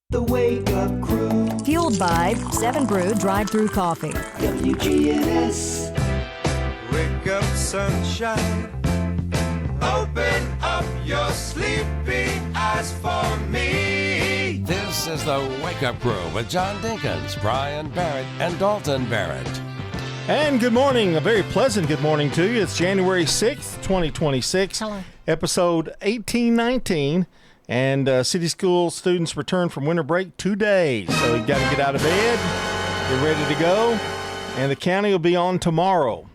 The Wake Up Crew. Fueled by 7 Brew Drive-Thru Coffee. WGNS. Wake up, sunshine. Open up your sleepy eyes for me. This is the Wake Up Crew with John Dinkins, Brian Barrett, and Dalton Barrett. And good morning, a very pleasant good morning to you. It's January 6th, 2026. Hello. Episode 1819. And city school students return from winter break today. So you got to get out of bed, get ready to go. And the county will be on tomorrow.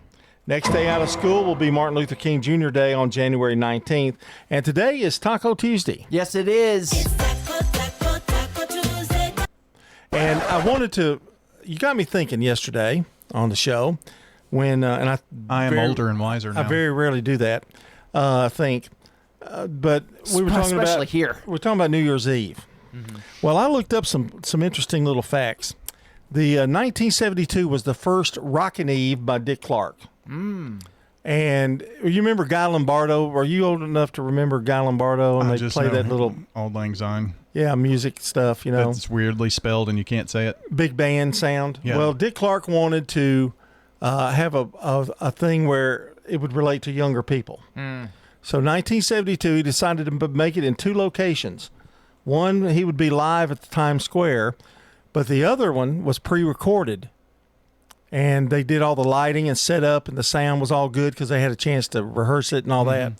Next day out of school will be Martin Luther King Jr. Day on January 19th. And today is Taco Tuesday. Yes, it is. And I wanted to, you got me thinking yesterday on the show when, and I am older and wiser now. I very rarely do that, I think. But we were talking Especially about here. We're talking about New Year's Eve. Mm-hmm. Well, I looked up some interesting little facts. The 1972 was the first Rockin' Eve by Dick Clark. And you remember Guy Lombardo? Are you old enough to remember Guy Lombardo? And I they just play know that little Auld Lang Syne. music stuff. You know, It's weirdly spelled and you can't say it. big band sound. Yeah. Well, Dick Clark wanted to have a thing where it would relate to younger people. So 1972, he decided to make it in two locations. One, he would be live at the Times Square, but the other one was pre-recorded. And they did all the lighting and setup, and the sound was all good because they had a chance to rehearse it and all that.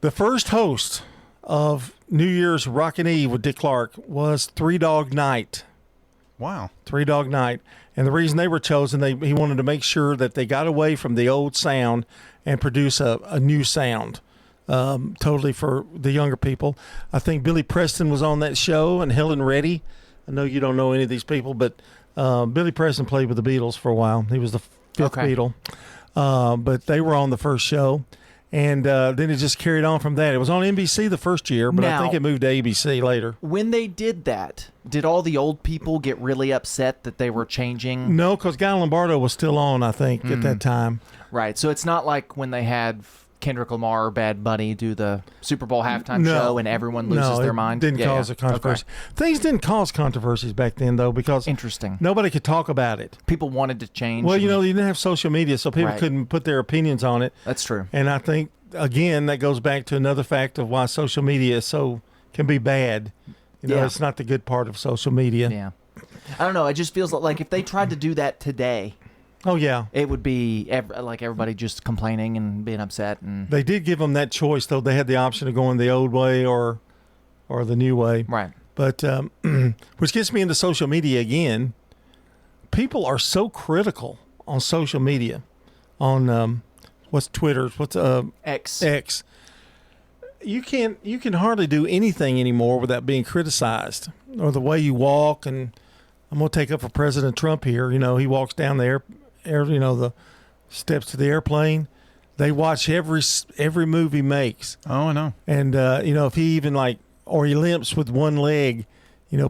The first host of New Year's Rockin' Eve with Dick Clark was Three Dog Night. Wow. Three Dog Night. And the reason they were chosen, he wanted to make sure that they got away from the old sound and produce a new sound totally for the younger people. I think Billy Preston was on that show and Helen Reddy. I know you don't know any of these people, but Billy Preston played with the Beatles for a while. He was the fifth Beatle. But they were on the first show. And then it just carried on from that. It was on NBC the first year, but I think it moved to ABC later. When they did that, did all the old people get really upset that they were changing? No, because Guy Lombardo was still on, I think, at that time. Right. So it's not like when they had Kendrick Lamar or Bad Bunny do the Super Bowl halftime show and everyone loses their mind? Didn't cause a controversy. Okay. Things didn't cause controversies back then, though, because Interesting. nobody could talk about it. People wanted to change. Well, you didn't have social media, so people Right. couldn't put their opinions on it. That's true. And I think, again, that goes back to another fact of why social media can be bad. Yeah. It's not the good part of social media. Yeah. I don't know. It just feels like if they tried to do that today, Oh, yeah. it would be like everybody just complaining and being upset. And They did give them that choice, though. They had the option of going the old way or the new way. right. But which gets me into social media again. People are so critical on social media, on what's Twitter, what's X. You can hardly do anything anymore without being criticized, or the way you walk. And I'm going to take up for President Trump here. He walks down the the steps to the airplane. They watch every move he makes. Oh, I know. And, if he even or he limps with one leg,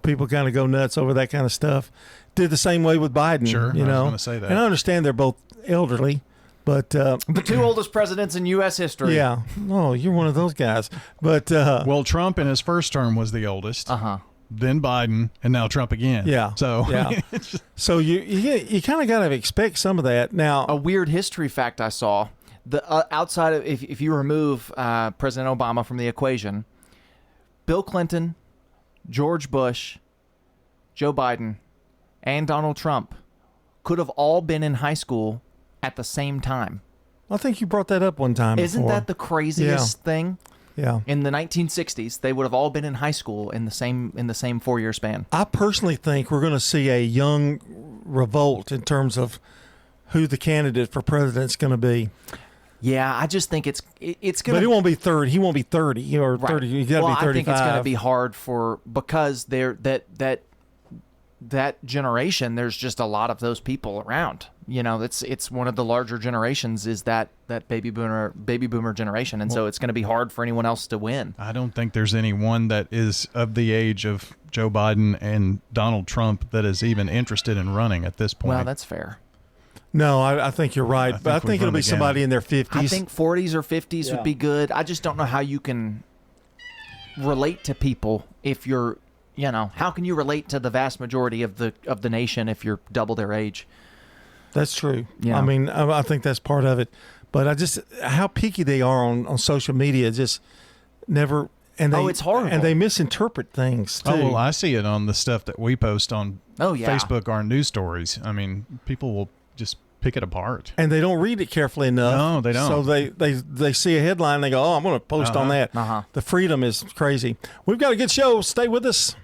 people kind of go nuts over that kind of stuff. Did the same way with Biden. Sure, I was gonna say that. And I understand they're both elderly, but. The two oldest presidents in U.S. history. Yeah. Oh, you're one of those guys. But. Well, Trump in his first term was the oldest. Uh-huh. Then Biden, and now Trump again. Yeah. So, yeah. So you kind of got to expect some of that. Now. A weird history fact I saw. The outside of if you remove President Obama from the equation, Bill Clinton, George Bush, Joe Biden, and Donald Trump could have all been in high school at the same time. I think you brought that up one time. Isn't before. that the craziest thing? Yeah. In the 1960s, they would have all been in high school in the same 4-year span. I personally think we're going to see a young revolt in terms of who the candidate for president is going to be. Yeah, I just think it's going to. But it won't be 30. He won't be 30 or 30. You got to be 35. I think it's going to be hard because that generation. There's just a lot of those people around. It's one of the larger generations is that baby boomer generation, and so it's going to be hard for anyone else to win. I don't think there's anyone that is of the age of Joe Biden and Donald Trump that is even interested in running at this point. Well, that's fair. No, I think you're right. But I think it'll be again. somebody in their 50s. I think 40s or 50s would be good. I just don't know how you can relate to people if you're how can you relate to the vast majority of the nation if you're double their age? That's true. Yeah. I mean, I think that's part of it. But how picky they are on social media, just never. And they, it's horrible. And they misinterpret things too. Oh, well, I see it on the stuff that we post on Facebook, our news stories. I mean, people will just pick it apart. And they don't read it carefully enough. No, they don't. So they see a headline, they go, "Oh, I'm going to post on that." The freedom is crazy. We've got a good show. Stay with us.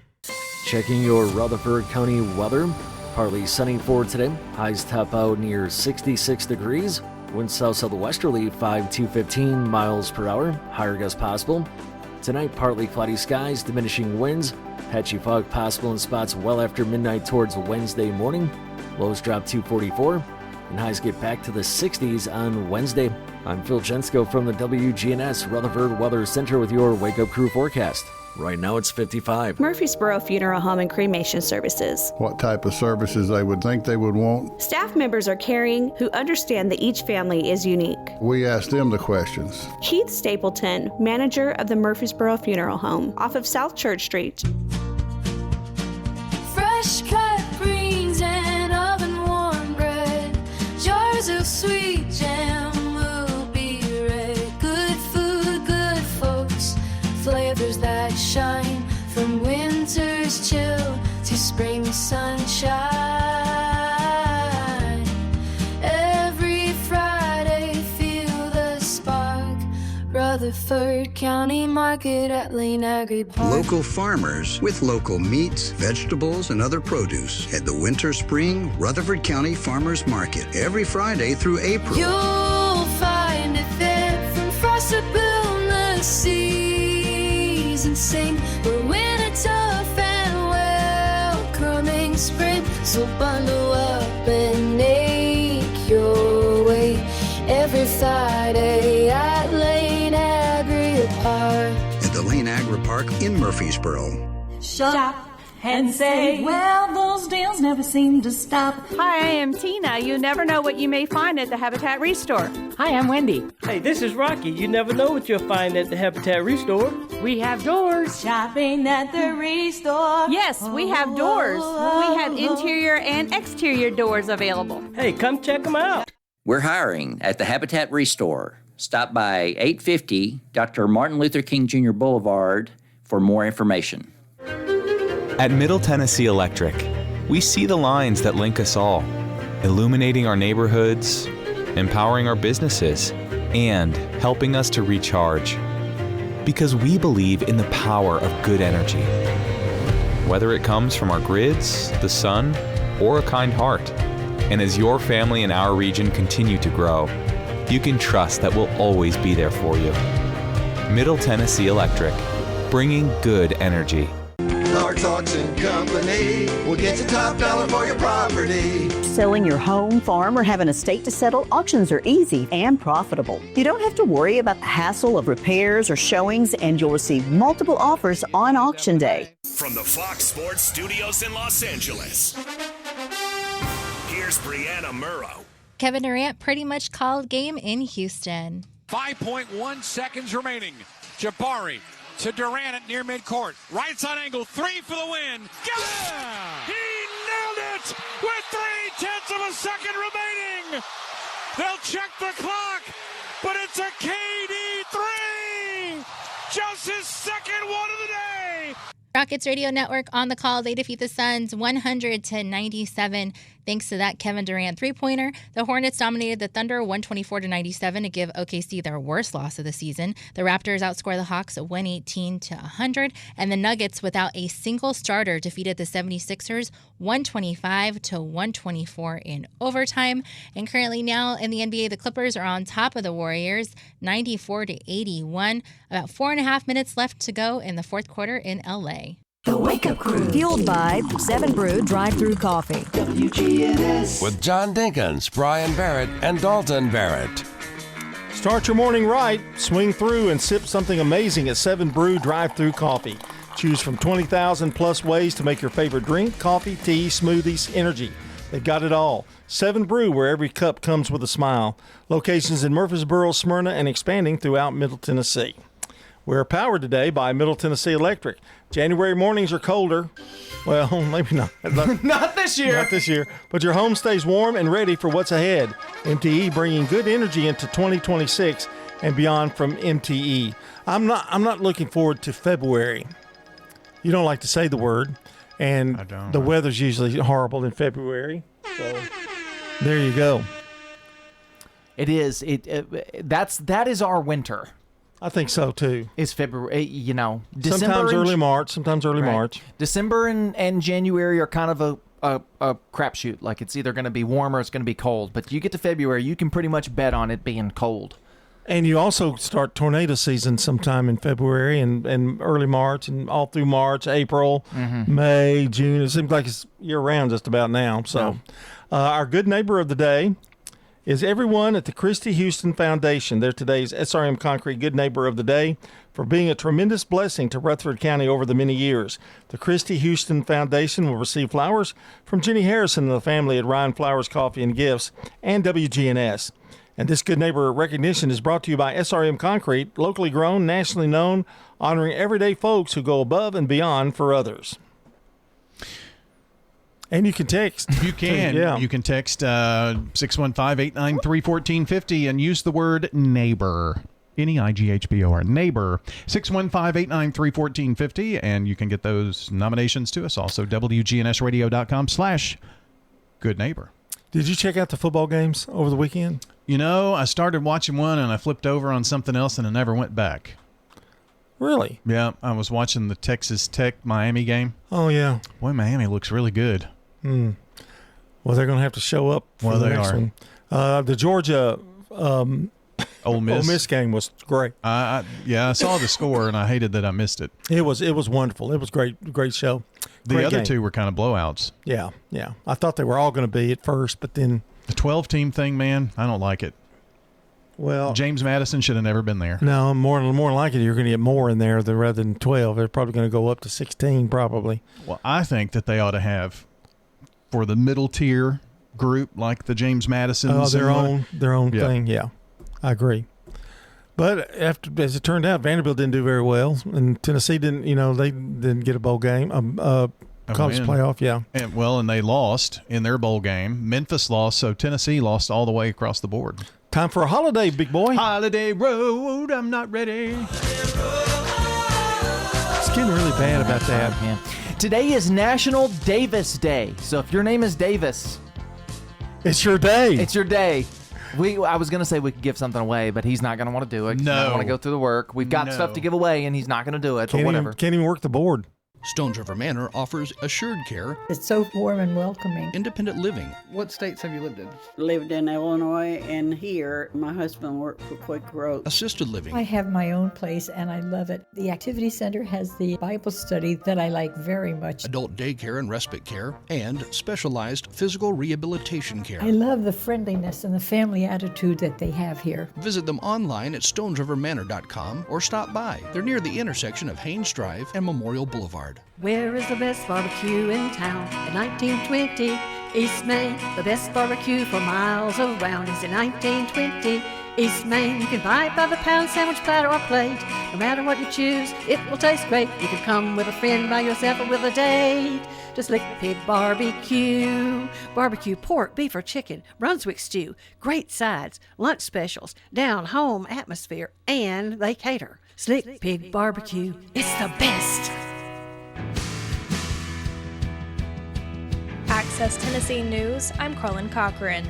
Checking your Rutherford County weather. Partly sunny for today. Highs top out near 66 degrees. Winds south southwesterly 5 to 15 miles per hour. Higher gusts possible. Tonight, partly cloudy skies, diminishing winds. Patchy fog possible in spots well after midnight towards Wednesday morning. Lows drop to 44, and highs get back to the 60s on Wednesday. I'm Phil Jensko from the WGNS Rutherford Weather Center with your Wake Up Crew forecast. Right now it's 55. Murfreesboro Funeral Home and Cremation Services. What type of services they would think they would want. Staff members are caring who understand that each family is unique. We ask them the questions. Keith Stapleton, manager of the Murfreesboro Funeral Home, off of South Church Street. Fresh cut greens and oven warm bread, jars of sweet jam will be red. Good food, good folks, flavors that shine from winter's chill to spring sunshine. Every Friday, feel the spark. Rutherford County Market at Lane Agri Park. Local farmers with local meats, vegetables, and other produce at the Winter Spring Rutherford County Farmers Market every Friday through April. You'll find it there from frost to boundless seas and sing. We're winter tough and welcoming spring. So bundle up and make your way every Friday at Lane Agri Park. At the Lane Agri Park in Murfreesboro. Shop and say, well, those deals never seem to stop. Hi, I am Tina. You never know what you may find at the Habitat Restore. Hi, I'm Wendy. Hey, this is Rocky. You never know what you'll find at the Habitat Restore. We have doors. Shopping at the Restore. Yes, we have doors. We have interior and exterior doors available. Hey, come check them out. We're hiring at the Habitat Restore. Stop by 850 Dr. Martin Luther King Jr. Boulevard for more information. At Middle Tennessee Electric, we see the lines that link us all, illuminating our neighborhoods, empowering our businesses, and helping us to recharge. Because we believe in the power of good energy. Whether it comes from our grids, the sun, or a kind heart. And as your family and our region continue to grow, you can trust that we'll always be there for you. Middle Tennessee Electric, bringing good energy. Clark's Auction Company will get you top dollar for your property. Selling your home, farm, or have an estate to settle, auctions are easy and profitable. You don't have to worry about the hassle of repairs or showings, and you'll receive multiple offers on auction day. From the Fox Sports Studios in Los Angeles, here's Brianna Murrow. Kevin Durant pretty much called game in Houston. 5.1 seconds remaining. Jabari to Durant at near midcourt. Right side angle, three for the win. Yeah! He nailed it with 0.3 of a second remaining. They'll check the clock, but it's a KD 3. Just his second one of the day. Rockets Radio Network on the call. They defeat the Suns 100-97. Thanks to that Kevin Durant three-pointer, the Hornets dominated the Thunder 124-97 to give OKC their worst loss of the season. The Raptors outscored the Hawks 118-100, and the Nuggets, without a single starter, defeated the 76ers 125-124 in overtime. And currently now in the NBA, the Clippers are on top of the Warriors 94-81. About 4.5 minutes left to go in the fourth quarter in LA. The Wake Up Crew. Fueled by 7 Brew Drive-Thru Coffee. WGNS. With John Dinkins, Brian Barrett, and Dalton Barrett. Start your morning right. Swing through and sip something amazing at 7 Brew Drive-Thru Coffee. Choose from 20,000 plus ways to make your favorite drink, coffee, tea, smoothies, energy. They've got it all. 7 Brew, where every cup comes with a smile. Locations in Murfreesboro, Smyrna, and expanding throughout Middle Tennessee. We're powered today by Middle Tennessee Electric. January mornings are colder. Well, maybe not. Not this year. Not this year. But your home stays warm and ready for what's ahead. MTE bringing good energy into 2026 and beyond from MTE. I'm not looking forward to February. You don't like to say the word. And the weather's usually horrible in February. So there you go. It is. That is our winter. I think so too. It's February, December. Sometimes early March. Sometimes early March. December and January are kind of a crapshoot. Like it's either going to be warm or it's going to be cold. But you get to February, you can pretty much bet on it being cold. And you also start tornado season sometime in February and early March and all through March, April, May, June. It seems like it's year-round just about now. So our good neighbor of the day is everyone at the Christy Houston Foundation. They're today's SRM Concrete Good Neighbor of the Day for being a tremendous blessing to Rutherford County over the many years. The Christy Houston Foundation will receive flowers from Jenny Harrison and the family at Ryan Flowers Coffee and Gifts and WGNS. And this Good Neighbor recognition is brought to you by SRM Concrete, locally grown, nationally known, honoring everyday folks who go above and beyond for others. And you can text. You can. Yeah. You can text 615-893-1450 and use the word neighbor. N-E-I-G-H-B-O-R. Neighbor. 615-893-1450. And you can get those nominations to us also. WGNSradio.com/goodneighbor. Did you check out the football games over the weekend? You know, I started watching one and I flipped over on something else and I never went back. Really? Yeah, I was watching the Texas Tech Miami game. Oh, yeah. Boy, Miami looks really good. Well, they're going to have to show up for the next one. The Georgia Ole Miss game was great. I saw the score and I hated that I missed it. It was wonderful. It was great show. The other two were kind of blowouts. Yeah. I thought they were all going to be at first, but then the 12-team thing, man, I don't like it. Well, James Madison should have never been there. No, more like it, you're going to get more in there rather than 12. They're probably going to go up to 16, probably. Well, I think that they ought to have for the middle tier group like the James Madisons. Their own thing. Yeah, I agree. But as it turned out, Vanderbilt didn't do very well, and Tennessee didn't. They didn't get a bowl game, college playoff. Yeah, and they lost in their bowl game. Memphis lost, so Tennessee lost all the way across the board. Time for a holiday, big boy. Holiday road, I'm not ready. It's getting really bad about that. Man. Today is National Davis Day, so if your name is Davis, it's your day. It's your day. I was going to say we could give something away, but he's not going to want to do it. He's not want to go through the work. We've got stuff to give away, and he's not going to do it, but whatever. Can't even work the board. Stones River Manor offers assured care. It's so warm and welcoming. Independent living. What states have you lived in? Lived in Illinois and here. My husband worked for Quick Growth. Assisted living. I have my own place and I love it. The Activity Center has the Bible study that I like very much. Adult daycare and respite care, and specialized physical rehabilitation care. I love the friendliness and the family attitude that they have here. Visit them online at stonesrivermanor.com or stop by. They're near the intersection of Haynes Drive and Memorial Boulevard. Where is the best barbecue in town? In 1920, East Main. The best barbecue for miles around is in 1920, East Main. You can buy it by the pound, sandwich, platter, or plate. No matter what you choose, it will taste great. You can come with a friend, by yourself, or with a date. To Slick Pig Barbecue. Barbecue pork, beef, or chicken, Brunswick stew, great sides, lunch specials, down-home atmosphere, and they cater. Slick Pig Barbecue, it's the best. Access Tennessee News, I'm Carlin Cochran.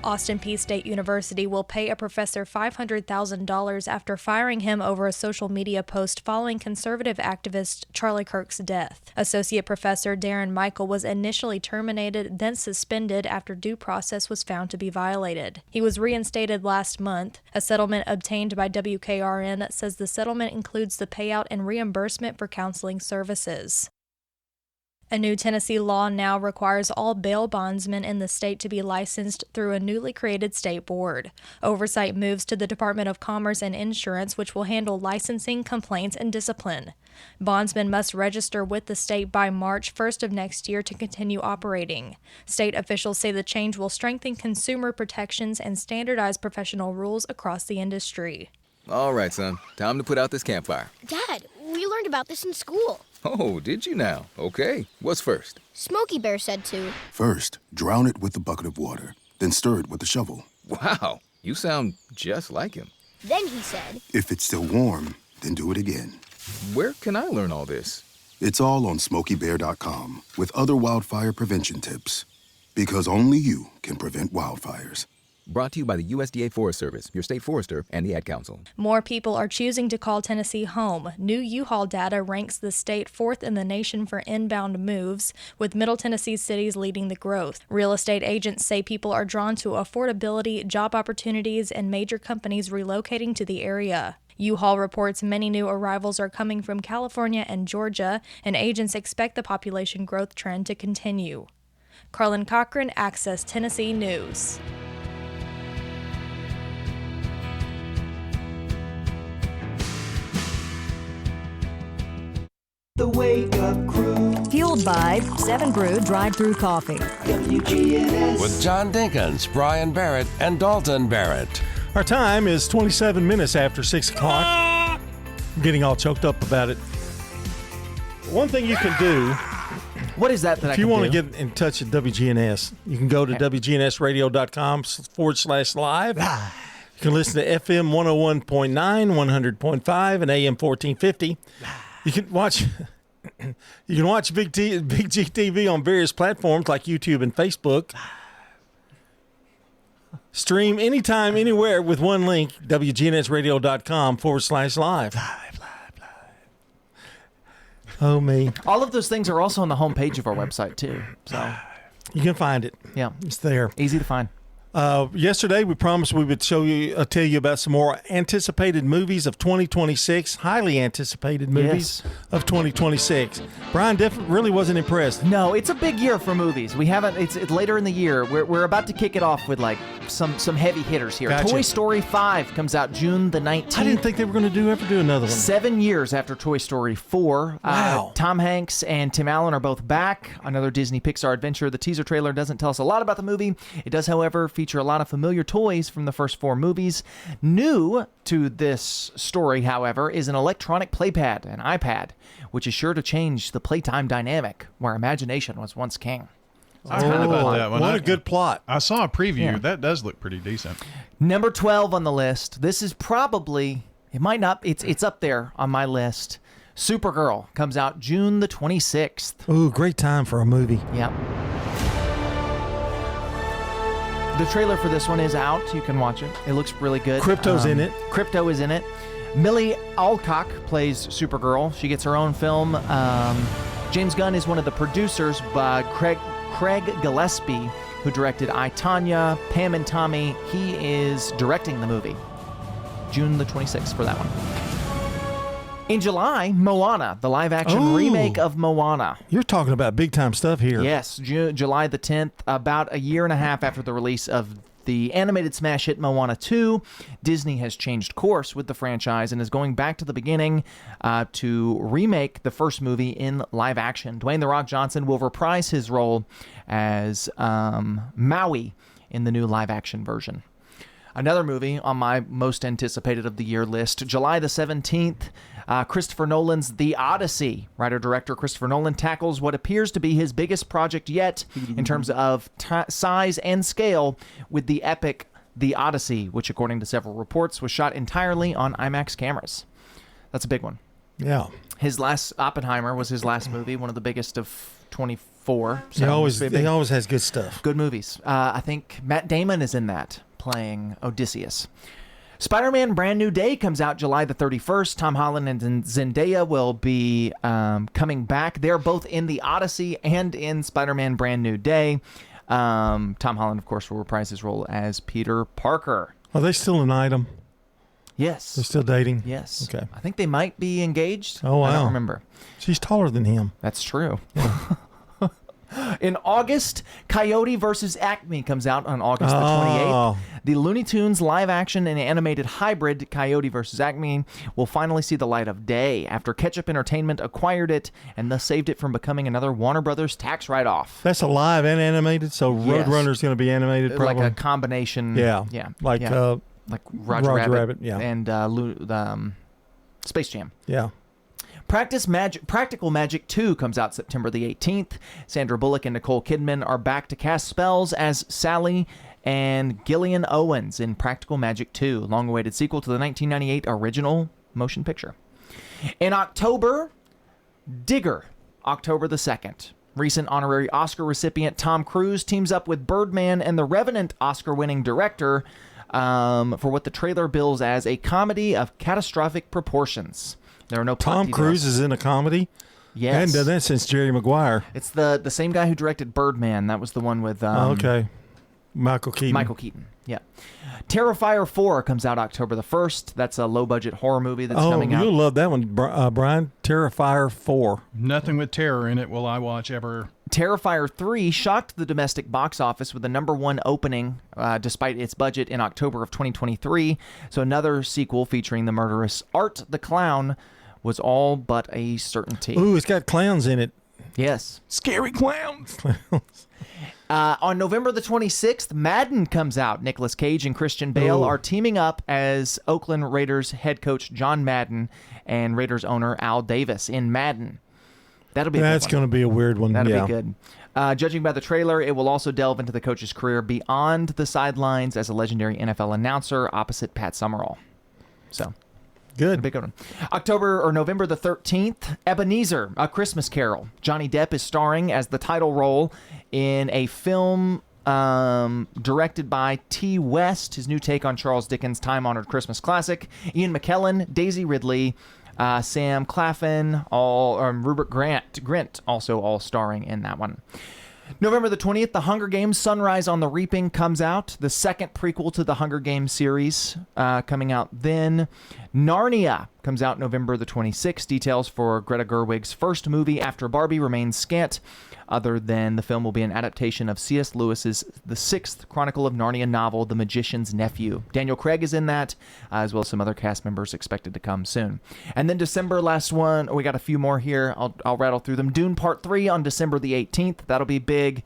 Austin Peay State University will pay a professor $500,000 after firing him over a social media post following conservative activist Charlie Kirk's death. Associate Professor Darren Michael was initially terminated, then suspended after due process was found to be violated. He was reinstated last month. A settlement obtained by WKRN says the settlement includes the payout and reimbursement for counseling services. A new Tennessee law now requires all bail bondsmen in the state to be licensed through a newly created state board. Oversight moves to the Department of Commerce and Insurance, which will handle licensing, complaints, and discipline. Bondsmen must register with the state by March 1st of next year to continue operating. State officials say the change will strengthen consumer protections and standardize professional rules across the industry. All right, son. Time to put out this campfire. Dad, we learned about this in school. Oh, did you now? Okay. What's first? Smokey Bear said to. First, drown it with a bucket of water, then stir it with a shovel. Wow, you sound just like him. Then he said, If it's still warm, then do it again. Where can I learn all this? It's all on SmokeyBear.com with other wildfire prevention tips. Because only you can prevent wildfires. Brought to you by the USDA Forest Service, your state forester, and the Ad Council. More people are choosing to call Tennessee home. New U-Haul data ranks the state 4th in the nation for inbound moves, with Middle Tennessee cities leading the growth. Real estate agents say people are drawn to affordability, job opportunities, and major companies relocating to the area. U-Haul reports many new arrivals are coming from California and Georgia, and agents expect the population growth trend to continue. Carlin Cochran, Access Tennessee News. The Wake Up Crew. Fueled by 7 Brew drive-through coffee. WGNS. With John Dinkins, Brian Barrett, and Dalton Barrett. Our time is 27 minutes after 6 o'clock. I'm getting all choked up about it. One thing you can do. What is that if you want to get in touch with WGNS, you can go to WGNSradio.com/live. You can listen to FM 101.9, 100.5, and AM 1450. You can watch Big G TV on various platforms like YouTube and Facebook. Stream anytime, anywhere with one link, WGNSradio.com/live. Oh, me. All of those things are also on the homepage of our website, too. So you can find it. Yeah. It's there. Easy to find. Yesterday, we promised we would tell you about some more anticipated movies of 2026, highly anticipated movies of 2026. Brian really wasn't impressed. No, it's a big year for movies. We haven't. It's later in the year. We're about to kick it off with like some heavy hitters here. Gotcha. Toy Story 5 comes out June the 19th. I didn't think they were going to ever do another one. 7 years after Toy Story 4. Wow. Tom Hanks and Tim Allen are both back. Another Disney Pixar adventure. The teaser trailer doesn't tell us a lot about the movie. It does, however, feature a lot of familiar toys from the first 4 movies. New to this story, however, is an electronic playpad, an iPad, which is sure to change the playtime dynamic where imagination was once king. I heard about that one. What a good plot. I saw a preview. Yeah. That does look pretty decent. Number 12 on the list. This is probably, it might not, it's up there on my list. Supergirl comes out June the 26th. Ooh, great time for a movie. Yep. The trailer for this one is out. You can watch it. It looks really good. Crypto's in it. Crypto is in it. Millie Alcock plays Supergirl. She gets her own film. James Gunn is one of the producers, by Craig Gillespie, who directed I, Tonya, Pam and Tommy. He is directing the movie. June the 26th for that one. In July, Moana, the live-action remake of Moana. You're talking about big-time stuff here. Yes, July the 10th, about a year and a half after the release of the animated smash hit Moana 2, Disney has changed course with the franchise and is going back to the beginning to remake the first movie in live action. Dwayne "The Rock" Johnson will reprise his role as Maui in the new live-action version. Another movie on my most anticipated of the year list, July the 17th, Christopher Nolan's The Odyssey. Writer-director Christopher Nolan tackles what appears to be his biggest project yet in terms of size and scale with the epic The Odyssey, which, according to several reports, was shot entirely on IMAX cameras. That's a big one. Yeah. His last, Oppenheimer, was his last movie, one of the biggest of 24. So he always has good stuff. Good movies. I think Matt Damon is in that, playing Odysseus. Spider-Man Brand New Day comes out July the 31st. Tom Holland and Zendaya will be coming back. They're both in The Odyssey and in Spider-Man Brand New Day. Tom Holland, of course, will reprise his role as Peter Parker. Are they still an item? Yes. They're still dating? Yes. Okay. I think they might be engaged. Oh, wow. I don't remember. She's taller than him. That's true. In August, Coyote vs. Acme comes out on August the 28th. The Looney Tunes live-action and animated hybrid Coyote vs. Acme will finally see the light of day after Ketchup Entertainment acquired it and thus saved it from becoming another Warner Brothers tax write-off. That's a live and animated, so Yes. Roadrunner's going to be animated probably. Like a combination. Yeah. Yeah. Like yeah. like Roger Rabbit, Rabbit yeah. and Space Jam. Yeah. Practical Magic 2 comes out September the 18th. Sandra Bullock and Nicole Kidman are back to cast spells as Sally and Gillian Owens in Practical Magic 2, long-awaited sequel to the 1998 original motion picture. In October, Digger, October the 2nd. Recent honorary Oscar recipient Tom Cruise teams up with Birdman and The Revenant Oscar-winning director for what the trailer bills as a comedy of catastrophic proportions. There are no plot Tom details. Cruise is in a comedy? Yes. I hadn't done that since Jerry Maguire. It's the same guy who directed Birdman. That was the one with... okay. Michael Keaton. Michael Keaton, yeah. Terrifier 4 comes out October the 1st. That's a low-budget horror movie that's coming out. You'll love that one, Brian. Terrifier 4. Nothing with terror in it will I watch ever. Terrifier 3 shocked the domestic box office with the #1 opening despite its budget in October of 2023. So another sequel featuring the murderous Art the Clown was all but a certainty. Ooh, it's got clowns in it. Yes. Scary clowns. On November the 26th, Madden comes out. Nicolas Cage and Christian Bale are teaming up as Oakland Raiders head coach John Madden and Raiders owner Al Davis in Madden. That'll be That's going to be a weird one. That'll be good. Judging by the trailer, it will also delve into the coach's career beyond the sidelines as a legendary NFL announcer opposite Pat Summerall. So, good. Big one. November the 13th, Ebenezer, A Christmas Carol. Johnny Depp is starring as the title role in a film directed by T. West, his new take on Charles Dickens' time-honored Christmas classic. Ian McKellen, Daisy Ridley, Sam Claflin, Rupert Grint also all starring in that one. November the 20th, The Hunger Games Sunrise on the Reaping comes out, the second prequel to the Hunger Games series coming out then. Narnia comes out November the 26th. Details for Greta Gerwig's first movie after Barbie remain scant, other than the film will be an adaptation of C.S. Lewis's The Sixth Chronicle of Narnia novel, The Magician's Nephew. Daniel Craig is in that, as well as some other cast members expected to come soon. And then December, last one. We got a few more here. I'll rattle through them. Dune Part 3 on December the 18th. That'll be big.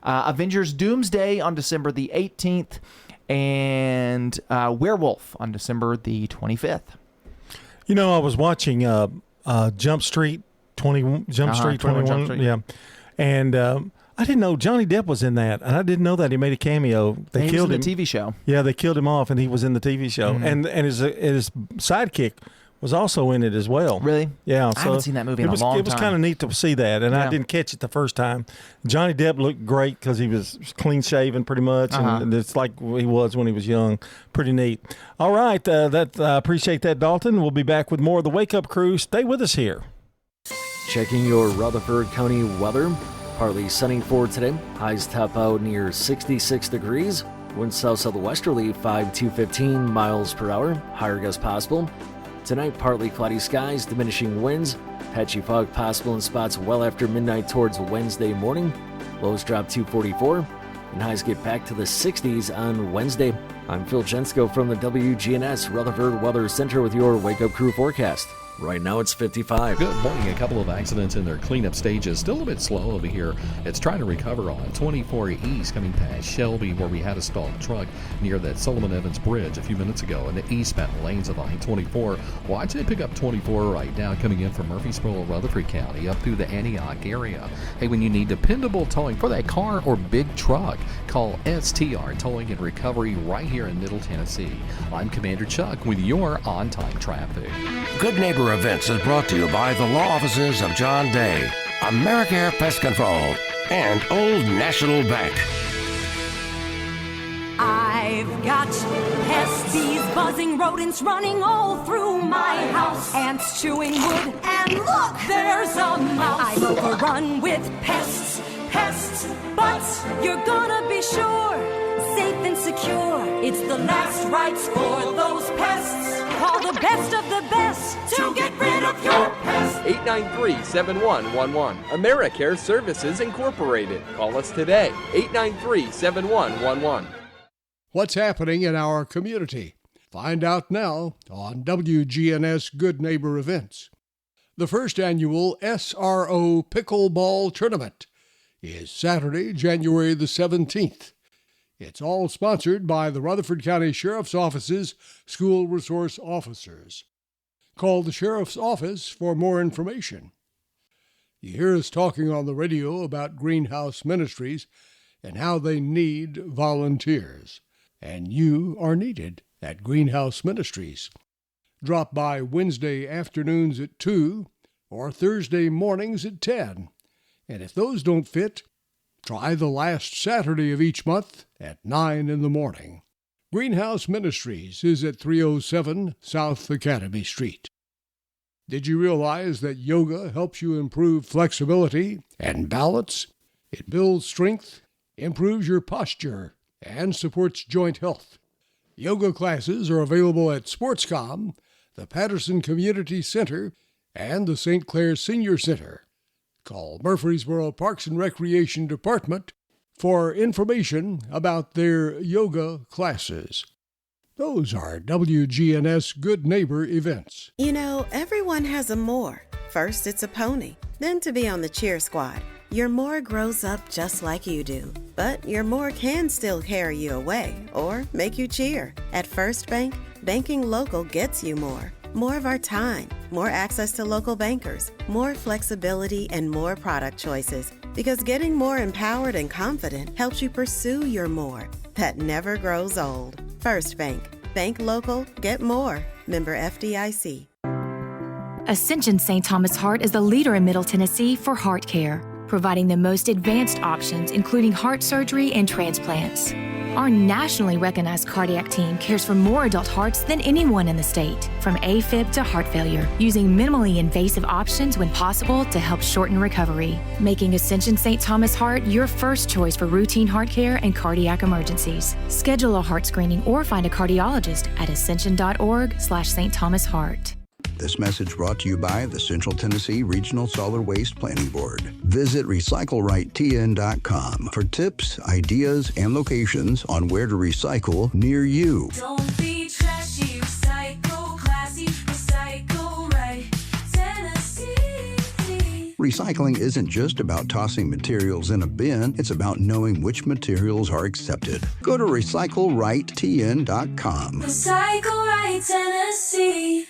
Avengers Doomsday on December the 18th. And Werewolf on December the 25th. You know, I was watching Jump Street 21. Jump Street. Yeah. And I didn't know Johnny Depp was in that, and I didn't know that he made a cameo. They killed him. He was in the TV show. Yeah, they killed him off, and he was in the TV show. Mm-hmm. And his sidekick was also in it as well. Really? Yeah. I haven't seen that movie in a long time. It was kind of neat to see that, and I didn't catch it the first time. Johnny Depp looked great because he was clean-shaven pretty much, and it's like he was when he was young. Pretty neat. All right, I appreciate that, Dalton. We'll be back with more of the Wake Up Crew. Stay with us here. Checking your Rutherford County weather. Partly sunny for today. Highs top out near 66 degrees. Winds south-southwesterly 5 to 15 miles per hour. Higher gusts possible. Tonight, partly cloudy skies, diminishing winds. Patchy fog possible in spots well after midnight towards Wednesday morning. Lows drop to 44. And highs get back to the 60s on Wednesday. I'm Phil Jensko from the WGNS Rutherford Weather Center with your Wake Up Crew forecast. Right now it's 55. Good morning. A couple of accidents in their cleanup stages. Still a bit slow over here. It's trying to recover on 24 East coming past Shelby, where we had a stalled truck near that Solomon Evans Bridge a few minutes ago in the eastbound lanes of I-24. Watch it pick up 24 right now coming in from Murfreesboro, Rutherford County up through the Antioch area. Hey, when you need dependable towing for that car or big truck, call STR Towing and Recovery right here in Middle Tennessee. I'm Commander Chuck with your on-time traffic. Good Neighbor Events is brought to you by the law offices of John Day, AmeriCare Pest Control, and Old National Bank. I've got pests, bees, buzzing rodents running all through my house. Ants chewing wood, and look, there's a mouse. I'm overrun with pests, but you're gonna be sure, safe and secure. It's the last rites for those pests. Call the best of the best to get rid of your pests. 893-7111. AmeriCare Services Incorporated. Call us today. 893-7111. What's happening in our community? Find out now on WGNS Good Neighbor Events. The first annual SRO Pickleball Tournament is Saturday, January the 17th. It's all sponsored by the Rutherford County Sheriff's Office's School Resource Officers. Call the Sheriff's Office for more information. You hear us talking on the radio about Greenhouse Ministries and how they need volunteers. And you are needed at Greenhouse Ministries. Drop by Wednesday afternoons at 2 or Thursday mornings at 10. And if those don't fit, try the last Saturday of each month at 9 in the morning. Greenhouse Ministries is at 307 South Academy Street. Did you realize that yoga helps you improve flexibility and balance? It builds strength, improves your posture, and supports joint health. Yoga classes are available at SportsCom, the Patterson Community Center, and the St. Clair Senior Center. Call Murfreesboro Parks and Recreation Department for information about their yoga classes. Those are WGNS Good Neighbor events. You know, everyone has a more. First, it's a pony. Then to be on the cheer squad. Your more grows up just like you do. But your more can still carry you away or make you cheer. At First Bank, banking local gets you more. More of our time, more access to local bankers, more flexibility, and more product choices. Because getting more empowered and confident helps you pursue your more. That never grows old. First Bank. Bank local, get more. Member FDIC. Ascension St. Thomas Heart is the leader in Middle Tennessee for heart care, providing the most advanced options, including heart surgery and transplants. Our nationally recognized cardiac team cares for more adult hearts than anyone in the state, from AFib to heart failure, using minimally invasive options when possible to help shorten recovery, making Ascension St. Thomas Heart your first choice for routine heart care and cardiac emergencies. Schedule a heart screening or find a cardiologist at ascension.org/St. Thomas Heart. This message brought to you by the Central Tennessee Regional Solid Waste Planning Board. Visit RecycleRightTN.com for tips, ideas, and locations on where to recycle near you. Don't be trashy, recycle classy, recycle right, Tennessee. Recycling isn't just about tossing materials in a bin, it's about knowing which materials are accepted. Go to RecycleRightTN.com. Recycle right, Tennessee.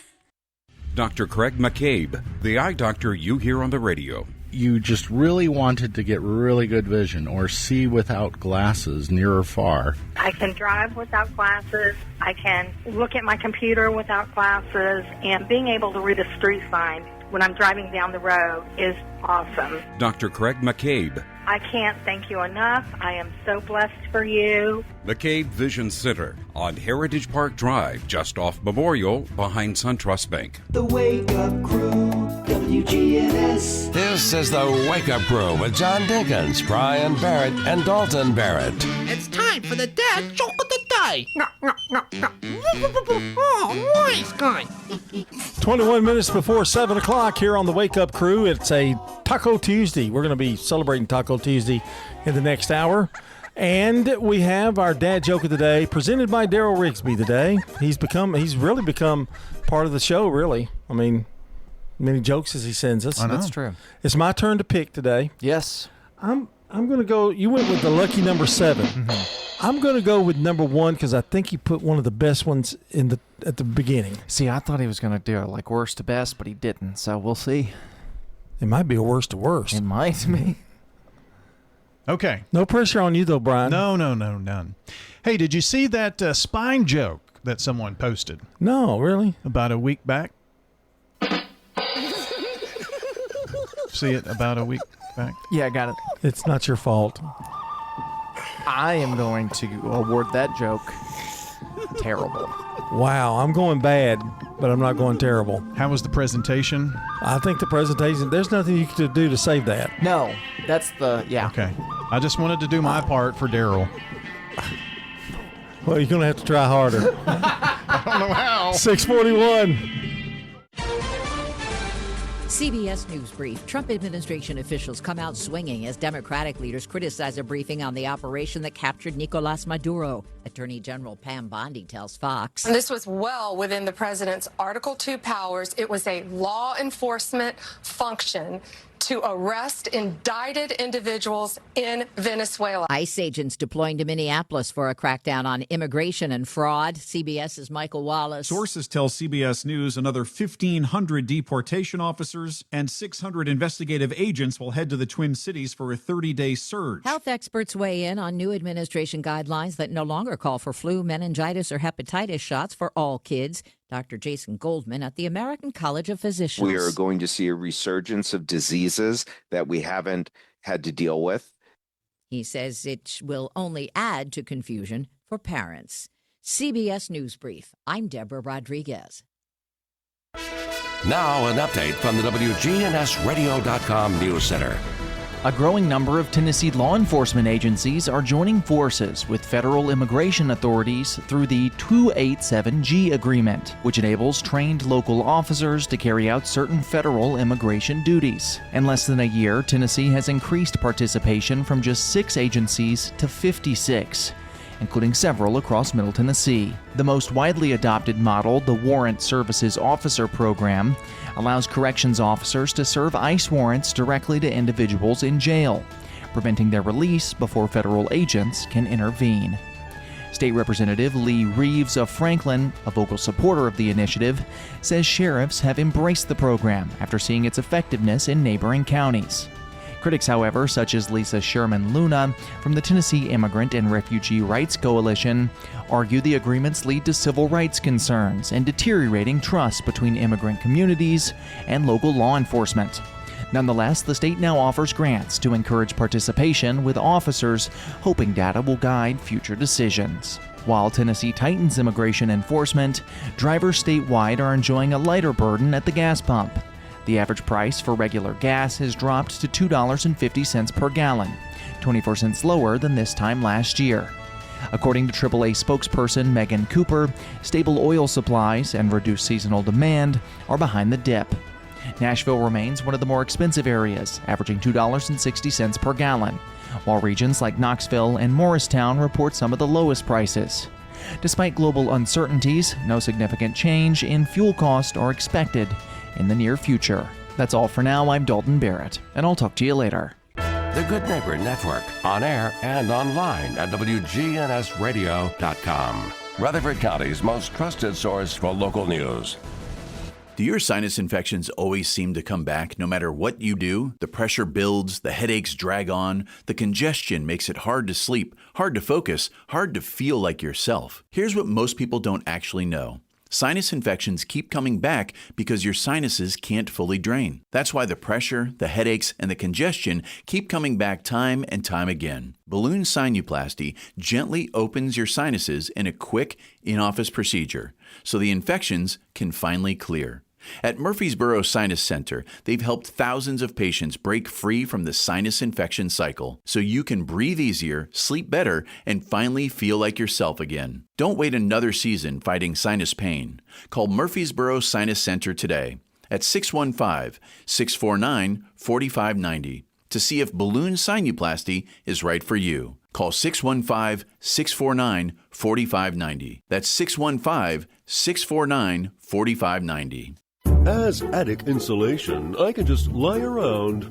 Dr. Craig McCabe, the eye doctor you hear on the radio. You just really wanted to get really good vision or see without glasses, near or far. I can drive without glasses. I can look at my computer without glasses. And being able to read a street sign when I'm driving down the road is awesome. Dr. Craig McCabe. I can't thank you enough. I am so blessed for you. McCabe Vision Center on Heritage Park Drive, just off Memorial, behind SunTrust Bank. The Wake Up Crew, WGNS. This is the Wake Up Crew with John Dinkins, Brian Barrett, and Dalton Barrett. It's time for the dad joke of the day. Oh, nice guy. 21 minutes before 7 o'clock here on the Wake Up Crew. It's a Taco Tuesday. We're going to be celebrating Taco Tuesday in the next hour. And we have our dad joke of the day presented by Daryl Rigsby today. He's really become part of the show, really. I mean, many jokes as he sends us. I know. That's true. It's my turn to pick today. Yes. I'm going to go. You went with the lucky number 7. Mm-hmm. I'm going to go with number 1 because I think he put one of the best ones at the beginning. See, I thought he was going to do it like worst to best, but he didn't. So we'll see. It might be a worst to worst. It might be. Okay. No pressure on you, though, Brian. No, none. Hey, did you see that spine joke that someone posted? No, really? About a week back? See it about a week back? Yeah, I got it. It's not your fault. I am going to award that joke terrible. Wow, I'm going bad, but I'm not going terrible. How was the presentation? I think the presentation, there's nothing you could do to save that. No, that's yeah. Okay. I just wanted to do my part for Daryl. Well, you're going to have to try harder. I don't know how. 641. CBS News Brief. Trump administration officials come out swinging as Democratic leaders criticize a briefing on the operation that captured Nicolas Maduro. Attorney General Pam Bondi tells Fox. This was well within the president's Article 2 powers. It was a law enforcement function to arrest indicted individuals in Venezuela. ICE agents deploying to Minneapolis for a crackdown on immigration and fraud. CBS's Michael Wallace. Sources tell CBS News another 1,500 deportation officers and 600 investigative agents will head to the Twin Cities for a 30-day surge. Health experts weigh in on new administration guidelines that no longer call for flu, meningitis, or hepatitis shots for all kids. Dr. Jason Goldman at the American College of Physicians. We are going to see a resurgence of diseases that we haven't had to deal with. He says it will only add to confusion for parents. CBS News Brief. I'm Deborah Rodriguez. Now an update from the WGNSradio.com News Center. A growing number of Tennessee law enforcement agencies are joining forces with federal immigration authorities through the 287G agreement, which enables trained local officers to carry out certain federal immigration duties. In less than a year, Tennessee has increased participation from just 6 agencies to 56. Including several across Middle Tennessee. The most widely adopted model, the Warrant Services Officer Program, allows corrections officers to serve ICE warrants directly to individuals in jail, preventing their release before federal agents can intervene. State Representative Lee Reeves of Franklin, a vocal supporter of the initiative, says sheriffs have embraced the program after seeing its effectiveness in neighboring counties. Critics, however, such as Lisa Sherman Luna from the Tennessee Immigrant and Refugee Rights Coalition, argue the agreements lead to civil rights concerns and deteriorating trust between immigrant communities and local law enforcement. Nonetheless, the state now offers grants to encourage participation with officers, hoping data will guide future decisions. While Tennessee tightens immigration enforcement, drivers statewide are enjoying a lighter burden at the gas pump. The average price for regular gas has dropped to $2.50 per gallon, 24 cents lower than this time last year. According to AAA spokesperson Megan Cooper, stable oil supplies and reduced seasonal demand are behind the dip. Nashville remains one of the more expensive areas, averaging $2.60 per gallon, while regions like Knoxville and Morristown report some of the lowest prices. Despite global uncertainties, no significant change in fuel costs are expected in the near future. That's all for now. I'm Dalton Barrett, and I'll talk to you later. The Good Neighbor Network, on air and online at WGNSradio.com. Rutherford County's most trusted source for local news. Do your sinus infections always seem to come back no matter what you do? The pressure builds, the headaches drag on, the congestion makes it hard to sleep, hard to focus, hard to feel like yourself. Here's what most people don't actually know. Sinus infections keep coming back because your sinuses can't fully drain. That's why the pressure, the headaches, and the congestion keep coming back time and time again. Balloon sinuplasty gently opens your sinuses in a quick, in-office procedure, so the infections can finally clear. At Murfreesboro Sinus Center, they've helped thousands of patients break free from the sinus infection cycle, so you can breathe easier, sleep better, and finally feel like yourself again. Don't wait another season fighting sinus pain. Call Murfreesboro Sinus Center today at 615-649-4590 to see if balloon sinuplasty is right for you. Call 615-649-4590. That's 615-649-4590. As attic insulation, I can just lie around.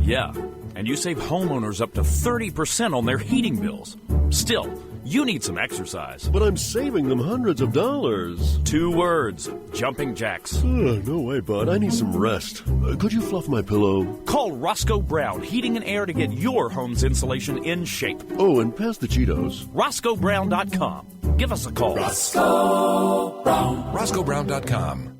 Yeah, and you save homeowners up to 30% on their heating bills. Still, you need some exercise. But I'm saving them hundreds of dollars. 2 words, jumping jacks. No way, bud. I need some rest. Could you fluff my pillow? Call Roscoe Brown Heating and Air to get your home's insulation in shape. Oh, and pass the Cheetos. RoscoeBrown.com. Give us a call. Roscoe Brown. RoscoeBrown.com.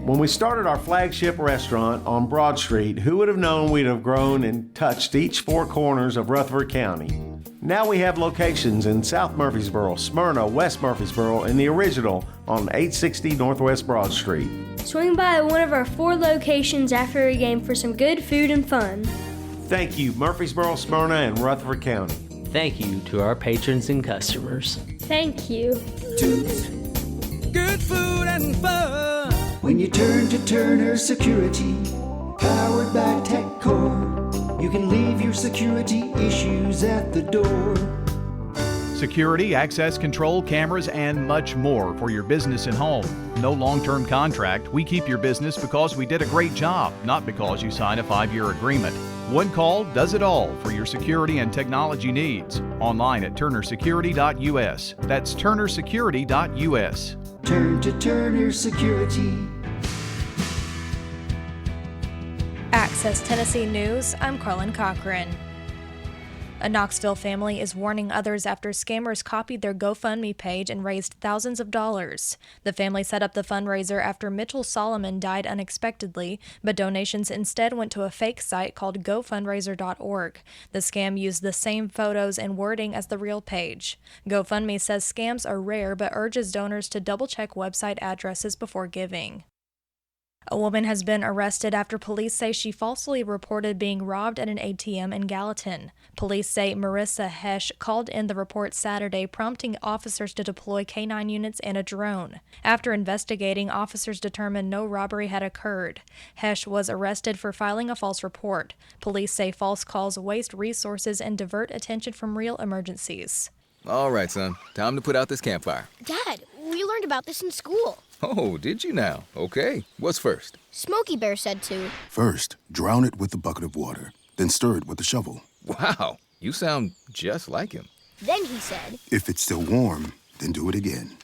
When we started our flagship restaurant on Broad Street, who would have known we'd have grown and touched each 4 corners of Rutherford County? Now we have locations in South Murfreesboro, Smyrna, West Murfreesboro, and the original on 860 Northwest Broad Street. Swing by one of our 4 locations after a game for some good food and fun. Thank you, Murfreesboro, Smyrna, and Rutherford County. Thank you to our patrons and customers. Thank you. Good food and fun. When you turn to Turner Security, powered by TechCore, you can leave your security issues at the door. security, access control, cameras, and much more for your business and home. No long-term contract. We keep your business because we did a great job, not because you signed a 5-year agreement. One call does it all for your security and technology needs. Online at turnersecurity.us. That's turnersecurity.us. Turn to Turner Security. Access Tennessee News, I'm Carlin Cochran. A Knoxville family is warning others after scammers copied their GoFundMe page and raised thousands of dollars. The family set up the fundraiser after Mitchell Solomon died unexpectedly, but donations instead went to a fake site called GoFundraiser.org. The scam used the same photos and wording as the real page. GoFundMe says scams are rare but urges donors to double-check website addresses before giving. A woman has been arrested after police say she falsely reported being robbed at an ATM in Gallatin. Police say Marissa Hesh called in the report Saturday, prompting officers to deploy K-9 units and a drone. After investigating, officers determined no robbery had occurred. Hesh was arrested for filing a false report. Police say false calls waste resources and divert attention from real emergencies. All right, son. Time to put out this campfire. Dad, we learned about this in school. Oh, did you now? Okay. What's first? Smokey Bear said to. First, drown it with a bucket of water, then stir it with a shovel. Wow, you sound just like him. Then he said. If it's still warm, then do it again.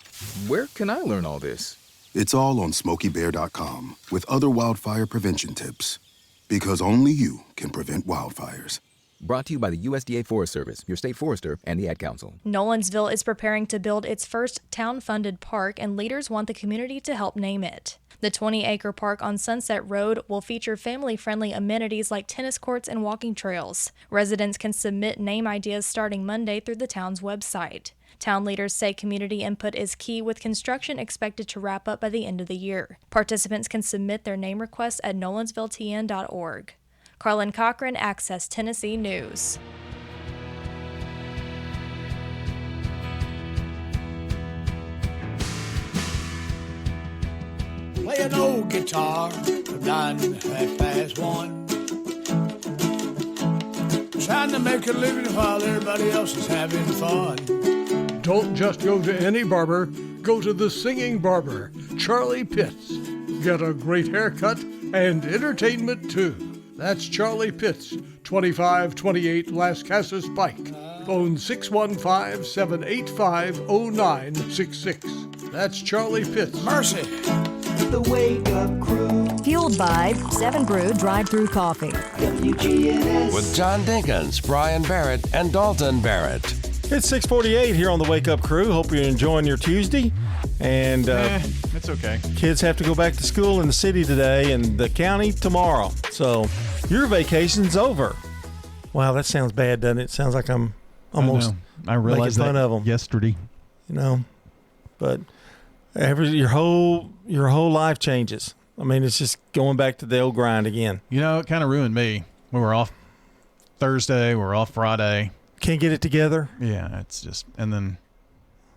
Where can I learn all this? It's all on SmokeyBear.com with other wildfire prevention tips. Because only you can prevent wildfires. Brought to you by the USDA Forest Service, your state forester, and the Ad Council. Nolensville is preparing to build its first town-funded park, and leaders want the community to help name it. The 20-acre park on Sunset Road will feature family-friendly amenities like tennis courts and walking trails. Residents can submit name ideas starting Monday through the town's website. Town leaders say community input is key, with construction expected to wrap up by the end of the year. Participants can submit their name requests at nolensvilletn.org. Carlin Cochran, Access Tennessee News. Play an old guitar from 1:30 Trying to make a living while everybody else is having fun. Don't just go to any barber, go to the singing barber, Charlie Pitts. Get a great haircut and entertainment too. That's Charlie Pitts, 2528 Las Casas Pike. Phone 615-785-0966. That's Charlie Pitts. Mercy. The Wake Up Crew. Fueled by 7 Brew Drive-Thru Coffee. WGNS. With John Dinkins, Brian Barrett, and Dalton Barrett. It's 6:48 here on the Wake Up Crew. Hope you're enjoying your Tuesday. And it's okay. Kids have to go back to school in the city today and the county tomorrow. So your vacation's over. Wow, that sounds bad, doesn't it? Sounds like I'm almost I realized making fun that of them yesterday. You know, but your whole life changes. I mean, it's just going back to the old grind again. You know, it kind of ruined me. We were off Thursday. We were off Friday. Can't get it together. Yeah, it's just, and then.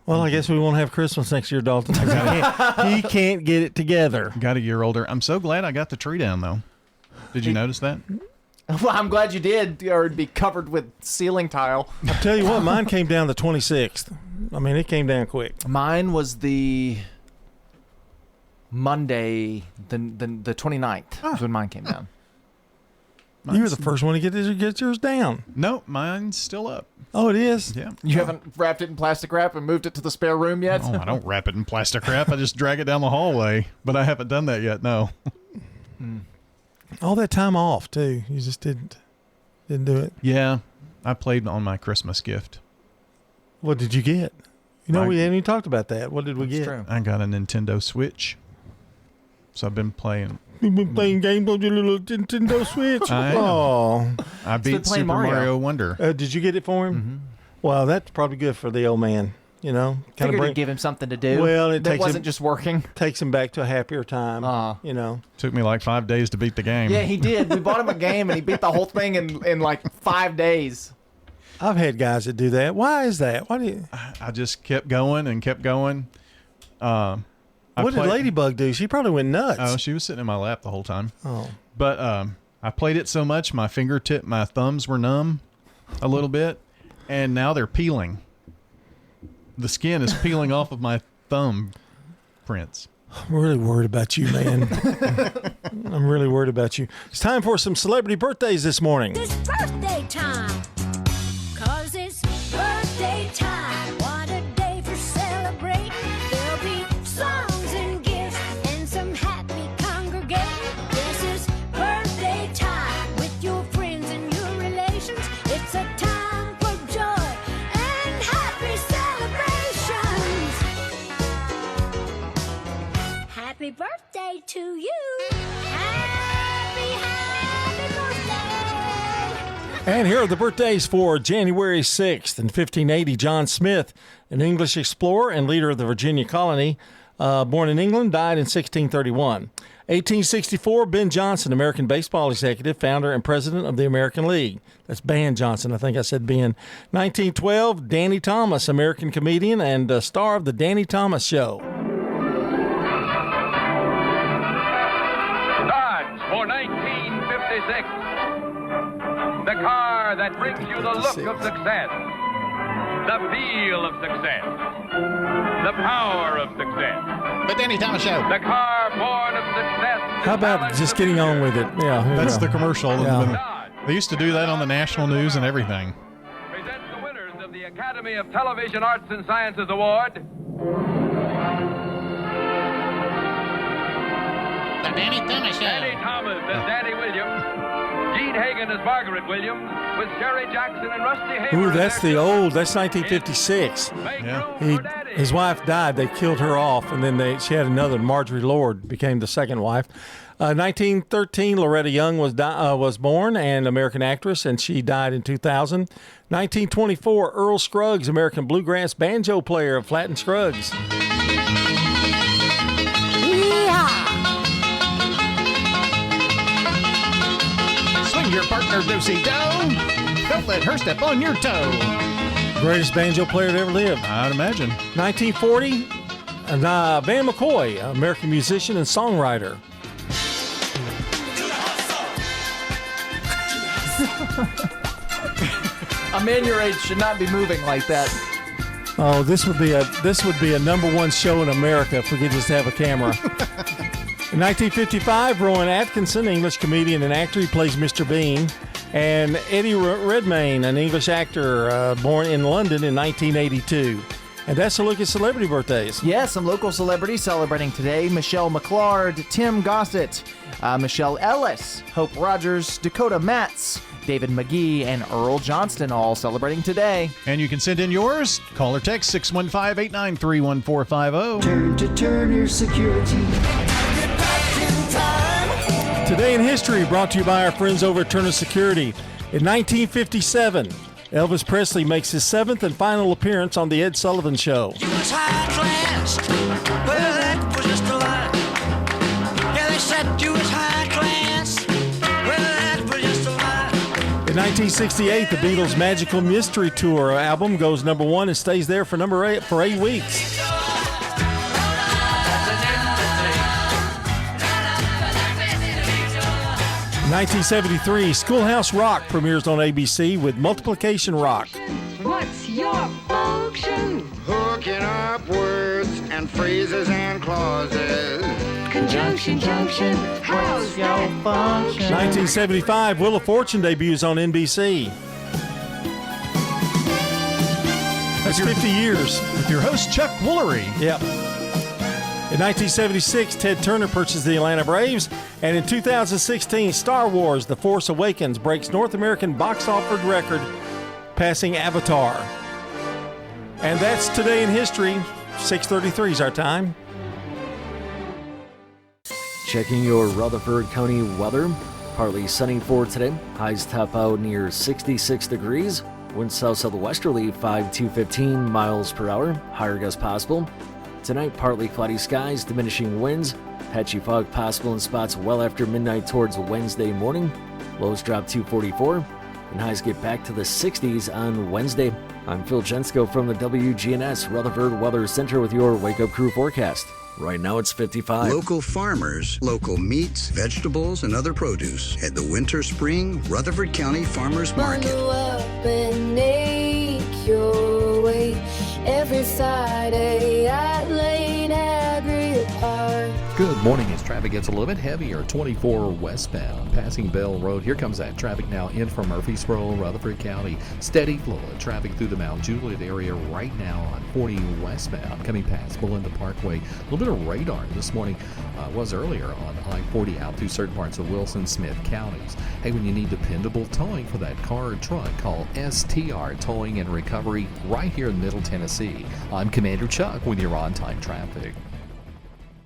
Well, I guess we won't have Christmas next year, Dalton. He can't get it together. Got a year older. I'm so glad I got the tree down, though. Did you notice that? Well, I'm glad you did, or it'd be covered with ceiling tile. I'll tell you what, mine came down the 26th. I mean, it came down quick. Mine was the Monday, the 29th is when mine came down. You were the first one to get yours down. No, mine's still up. Oh, it is? Yeah. You haven't wrapped it in plastic wrap and moved it to the spare room yet? Oh, I don't wrap it in plastic wrap. I just drag it down the hallway. But I haven't done that yet, no. All that time off, too. You just didn't do it. Yeah. I played on my Christmas gift. What did you get? You know, we haven't even talked about that. What did we get? True. I got a Nintendo Switch. So I've been playing. You've been playing games on your little Nintendo Switch? I beat Super Mario Wonder. Did you get it for him? Mm-hmm. Well, that's probably good for the old man. You know, Figured it'd give him something to do. Well, it wasn't just working. Takes him back to a happier time. You know, took me like 5 days to beat the game. Yeah, he did. We bought him a game and he beat the whole thing in like 5 days. I've had guys that do that. Why is that? Why do you? I just kept going and kept going. What did Ladybug do? She probably went nuts. Oh, she was sitting in my lap the whole time. Oh, but I played it so much, my thumbs were numb a little bit, and now they're peeling. The skin is peeling off of my thumb prints. I'm really worried about you, man. I'm really worried about you. It's time for some celebrity birthdays this morning. It's birthday time. 'Cause it's birthday time. What a day for celebrating. There'll be songs and gifts and some happy congregating. This is birthday time with your friends and your relations. It's a time for joy and happy celebrations. Happy birthday to you. Happy birthday. And here are the birthdays for January 6th. In 1580, John Smith, an English explorer and leader of the Virginia colony, born in England, died in 1631. 1864, Ben Johnson, American baseball executive, founder and president of the American League. That's Ban Johnson. I think I said Ben. 1912, Danny Thomas, American comedian and star of The Danny Thomas Show. Starts for 1956. The car that brings you the look of success, the feel of success, the power of success. The Danny Thomas Show. The car born of success. How about just getting on with it? Yeah, That's the commercial. Yeah. They used to do that on the national news and everything. Presents the winners of the Academy of Television Arts and Sciences Award. The Danny Thomas Show. Danny Thomas as Danny Williams. Gene Hagen as Margaret Williams, with Sherry Jackson and Rusty Haber. Ooh, that's the old. That's 1956. Yeah. His wife died. They killed her off, and then she had another. Marjorie Lord became the second wife. 1913, Loretta Young was born, and American actress, and she died in 2000. 1924, Earl Scruggs, American bluegrass banjo player of Flatt and Scruggs. Your partner do-si-do. Don't let her step on your toe. Greatest banjo player to ever live. I'd imagine. 1940, Van McCoy, American musician and songwriter. A man your age should not be moving like that. Oh, this would be a number one show in America if we could just have a camera. In 1955, Rowan Atkinson, English comedian and actor, he plays Mr. Bean. And Eddie Redmayne, an English actor, born in London in 1982. And that's a look at celebrity birthdays. Yeah, some local celebrities celebrating today. Michelle McClard, Tim Gossett, Michelle Ellis, Hope Rogers, Dakota Matz, David McGee, and Earl Johnston all celebrating today. And you can send in yours. Call or text 615-893-1450. Turn to Turner Security. Today in history, brought to you by our friends over at Turner Security. In 1957, Elvis Presley makes his 7th and final appearance on The Ed Sullivan Show. You was high class. Well, that was just a lie. Yeah, they said you was high class. Well, that was just a lie. In 1968, the Beatles' Magical Mystery Tour album goes number 1 and stays there for 8 weeks. 1973, Schoolhouse Rock premieres on ABC with Multiplication Rock. What's your function? Hooking up words and phrases and clauses. Conjunction, junction, how's your function? 1975, Wheel of Fortune debuts on NBC. That's 50 years. With your host, Chuck Woolery. Yep. In 1976, Ted Turner purchased the Atlanta Braves, and in 2016, Star Wars: The Force Awakens breaks North American box office record, passing Avatar. And that's Today in History. 6:33 is our time. Checking your Rutherford County weather. Partly sunny for today. Highs top out near 66 degrees. Winds south-southwesterly 5 to 15 miles per hour. Higher gusts possible. Tonight, partly cloudy skies, diminishing winds. Patchy fog possible in spots well after midnight towards Wednesday morning. Lows drop to 44, and highs get back to the 60s on Wednesday. I'm Phil Jensko from the WGNS Rutherford Weather Center with your Wake Up Crew forecast. Right now it's 55. Local farmers, local meats, vegetables, and other produce at the Winter Spring Rutherford County Farmers Market. Bundle up and make your way. Everything side at Lane Agri Park. Good morning. As traffic gets a little bit heavier, 24 westbound, passing Bell Road. Here comes that traffic now in from Murfreesboro, Rutherford County. Steady flow of traffic through the Mount Juliet area right now on 40 westbound, coming past Belinda Parkway. A little bit of radar this morning was earlier on I-40 out through certain parts of Wilson, Smith counties. Hey, when you need dependable towing for that car or truck, call STR Towing and Recovery right here in Middle Tennessee. I'm Commander Chuck with your on-time traffic.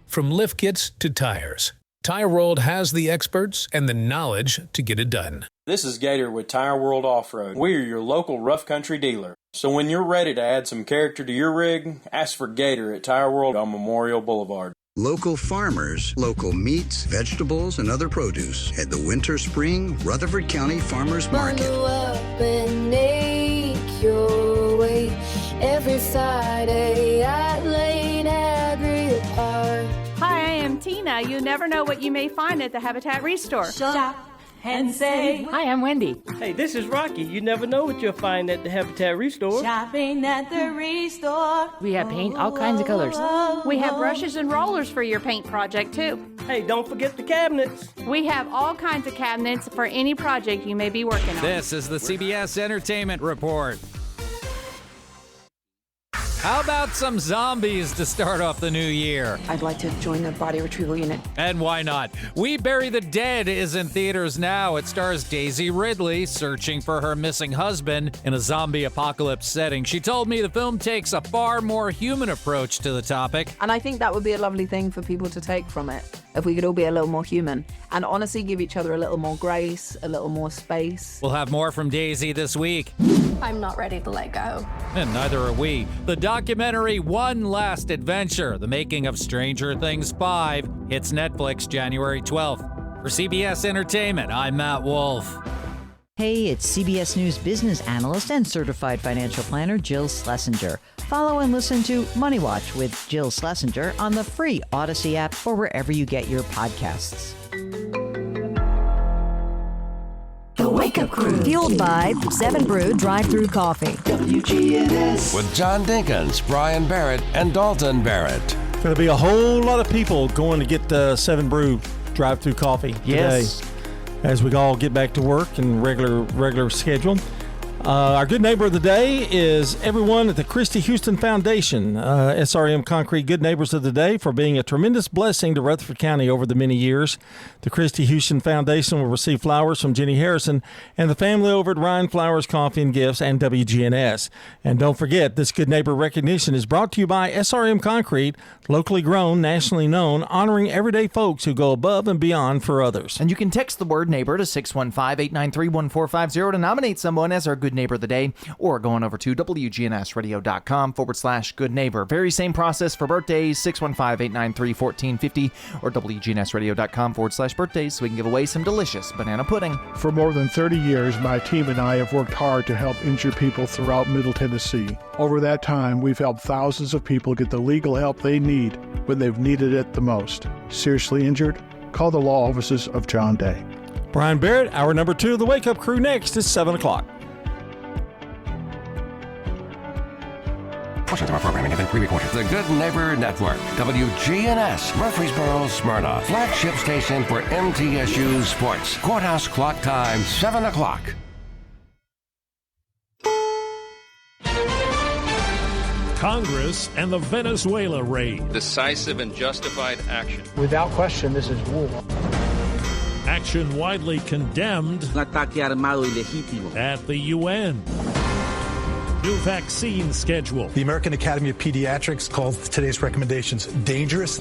From lift kits to tires, Tire World has the experts and the knowledge to get it done. This is Gator with Tire World Off-Road. We are your local rough country dealer. So when you're ready to add some character to your rig, ask for Gator at Tire World on Memorial Boulevard. Local farmers, local meats, vegetables, and other produce at the Winter Spring Rutherford County Farmers Market. Bundle up and make your way every Friday at Lane Agri Park. Hi, I am Tina. You never know what you may find at the Habitat Restore. Shop and save. Hi, I'm Wendy. Hey, this is Rocky. You never know what you'll find at the Habitat Restore. Shopping at the Restore. We have paint, all kinds of colors. We have brushes and rollers for your paint project, too. Hey, don't forget the cabinets. We have all kinds of cabinets for any project you may be working on. This is the CBS Entertainment Report. How about some zombies to start off the new year? I'd like to join the body retrieval unit. And why not? We Bury the Dead is in theaters now. It stars Daisy Ridley searching for her missing husband in a zombie apocalypse setting. She told me the film takes a far more human approach to the topic. And I think that would be a lovely thing for people to take from it, if we could all be a little more human and honestly give each other a little more grace, a little more space. We'll have more from Daisy this week. I'm not ready to let go. And neither are we. The documentary One Last Adventure, the making of Stranger Things 5, hits Netflix January 12th. For CBS Entertainment, I'm Matt Wolf. Hey, it's CBS News business analyst and certified financial planner Jill Schlesinger. Follow and listen to Money Watch with Jill Schlesinger on the free Odyssey app or wherever you get your podcasts. The Wake Up Crew. Fueled by 7 Brew Drive-Thru Coffee. WGNS. With John Dinkins, Brian Barrett, and Dalton Barrett. Going to be a whole lot of people going to get 7 Brew Drive-Thru Coffee today. As we all get back to work and regular schedule. Our good neighbor of the day is everyone at the Christy Houston Foundation. SRM Concrete Good Neighbors of the Day for being a tremendous blessing to Rutherford County over the many years. The Christy Houston Foundation will receive flowers from Jenny Harrison and the family over at Ryan Flowers Coffee and Gifts and WGNS. And don't forget, this good neighbor recognition is brought to you by SRM Concrete, locally grown, nationally known, honoring everyday folks who go above and beyond for others. And you can text the word neighbor to 615-893-1450 to nominate someone as our good neighbor of the day, or going over to WGNSradio.com/good neighbor. Very same process for birthdays, 615-893-1450 or WGNSradio.com/birthdays so we can give away some delicious banana pudding. For more than 30 years, my team and I have worked hard to help injured people throughout Middle Tennessee. Over that time, we've helped thousands of people get the legal help they need when they've needed it the most. Seriously injured? Call the law offices of John Day. Brian Barrett, hour number 2 of the Wake Up Crew next is 7 o'clock. Portions of our programming have been pre-recorded. The Good Neighbor Network, WGNS, Murfreesboro, Smyrna, flagship station for MTSU Sports. Courthouse clock time, 7 o'clock. Congress and the Venezuela raid. Decisive and justified action. Without question, this is war. Action widely condemned Un ataque armado ilegítimo. at the UN. New vaccine schedule. The American Academy of Pediatrics calls today's recommendations dangerous.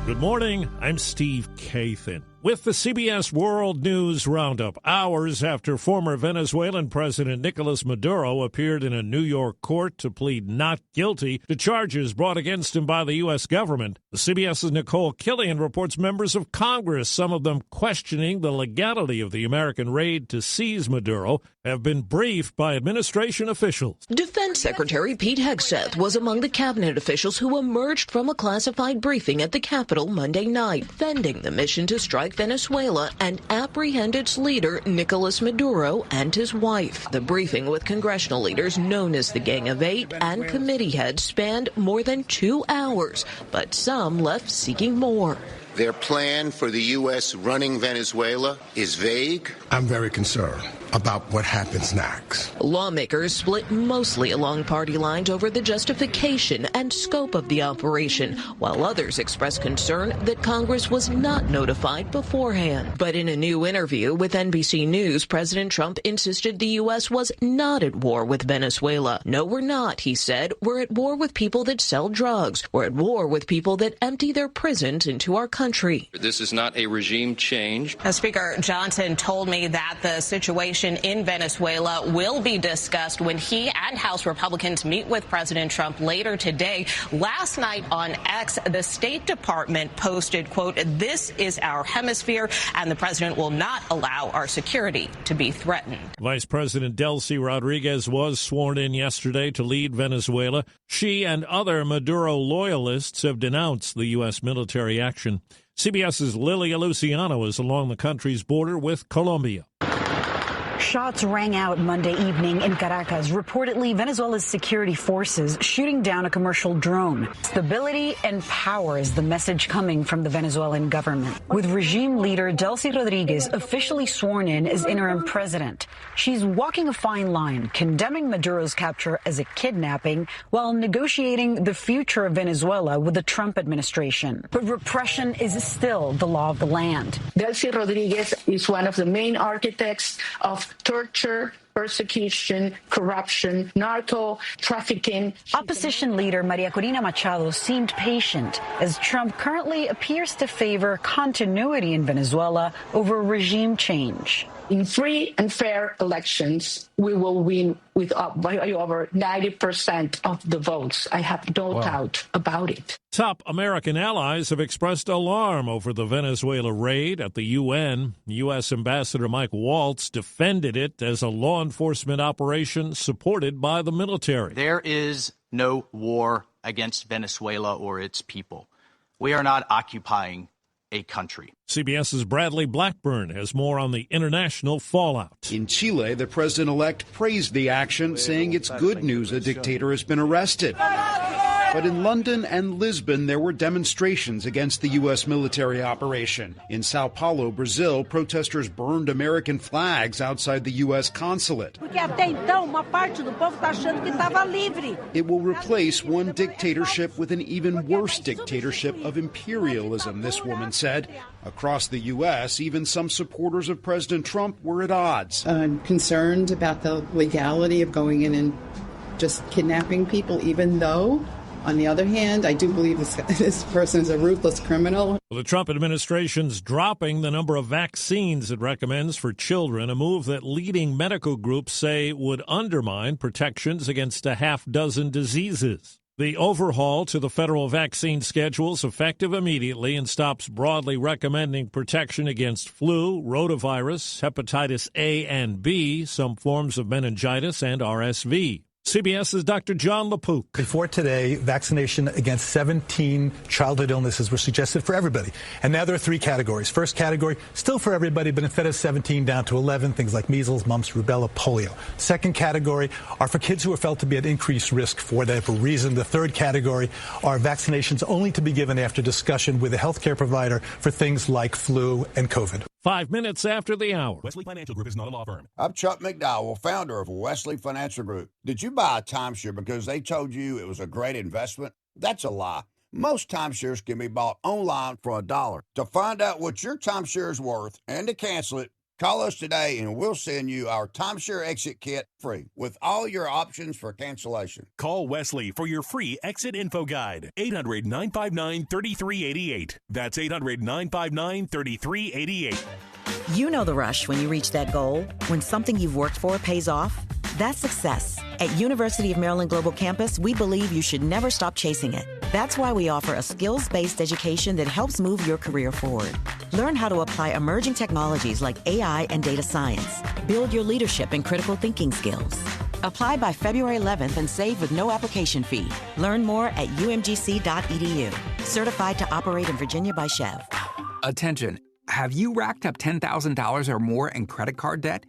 Good morning, I'm Steve Kathan. With the CBS World News Roundup, hours after former Venezuelan President Nicolas Maduro appeared in a New York court to plead not guilty to charges brought against him by the U.S. government, the CBS's Nicole Killian reports members of Congress, some of them questioning the legality of the American raid to seize Maduro, have been briefed by administration officials. Defense Secretary Pete Hegseth was among the cabinet officials who emerged from a classified briefing at the Capitol Monday night, defending the mission to strike Venezuela and apprehend its leader, Nicolas Maduro, and his wife. The briefing with congressional leaders known as the Gang of Eight and committee heads spanned more than 2 hours, but some left seeking more. Their plan for the U.S. running Venezuela is vague. I'm very concerned about what happens next. Lawmakers split mostly along party lines over the justification and scope of the operation, while others expressed concern that Congress was not notified beforehand. But in a new interview with NBC News, President Trump insisted the U.S. was not at war with Venezuela. No, we're not, he said. We're at war with people that sell drugs. We're at war with people that empty their prisons into our country. This is not a regime change. Speaker Johnson told me that the situation in Venezuela will be discussed when he and House Republicans meet with President Trump later today. Last night on X, the State Department posted, quote, "This is our hemisphere, and the president will not allow our security to be threatened." Vice President Delcy Rodriguez was sworn in yesterday to lead Venezuela. She and other Maduro loyalists have denounced the U.S. military action. CBS's Lilia Luciano is along the country's border with Colombia. Shots rang out Monday evening in Caracas, reportedly Venezuela's security forces shooting down a commercial drone. Stability and power is the message coming from the Venezuelan government, with regime leader Delcy Rodriguez officially sworn in as interim president. She's walking a fine line, condemning Maduro's capture as a kidnapping while negotiating the future of Venezuela with the Trump administration. But repression is still the law of the land. Delcy Rodriguez is one of the main architects of torture, persecution, corruption, narco trafficking. Opposition leader Maria Corina Machado seemed patient as Trump currently appears to favor continuity in Venezuela over regime change. In free and fair elections, we will win with by over 90% of the votes. I have no doubt about it. Top American allies have expressed alarm over the Venezuela raid at the UN. U.S. Ambassador Mike Waltz defended it as a law enforcement operation supported by the military. There is no war against Venezuela or its people. We are not occupying a country. CBS's Bradley Blackburn has more on the international fallout. In Chile, the president-elect praised the action, saying it's good news a dictator has been arrested. But in London and Lisbon, there were demonstrations against the U.S. military operation. In Sao Paulo, Brazil, protesters burned American flags outside the U.S. consulate. It will replace one dictatorship with an even worse dictatorship of imperialism, this woman said. Across the U.S., even some supporters of President Trump were at odds. I'm concerned about the legality of going in and just kidnapping people, even though, on the other hand, I do believe this person is a ruthless criminal. Well, the Trump administration's dropping the number of vaccines it recommends for children, a move that leading medical groups say would undermine protections against a half-dozen diseases. The overhaul to the federal vaccine schedule is effective immediately and stops broadly recommending protection against flu, rotavirus, hepatitis A and B, some forms of meningitis, and RSV. CBS's Dr. John LaPook. Before today, vaccination against 17 childhood illnesses were suggested for everybody. And now there are 3 categories. First category, still for everybody, but instead of 17 down to 11, things like measles, mumps, rubella, polio. Second category are for kids who are felt to be at increased risk for whatever reason. The third category are vaccinations only to be given after discussion with a healthcare provider for things like flu and COVID. 5 minutes after the hour. Wesley Financial Group is not a law firm. I'm Chuck McDowell, founder of Wesley Financial Group. Did you buy a timeshare because they told you it was a great investment? That's a lie. Most timeshares can be bought online for $1. To find out what your timeshare is worth and to cancel it, call us today and we'll send you our timeshare exit kit free with all your options for cancellation. Call Wesley for your free exit info guide. 800-959-3388. That's 800-959-3388. You know the rush when you reach that goal, when something you've worked for pays off. That's success. At University of Maryland Global Campus, we believe you should never stop chasing it. That's why we offer a skills-based education that helps move your career forward. Learn how to apply emerging technologies like AI and data science. Build your leadership and critical thinking skills. Apply by February 11th and save with no application fee. Learn more at umgc.edu. Certified to operate in Virginia by Chev. Attention. Have you racked up $10,000 or more in credit card debt?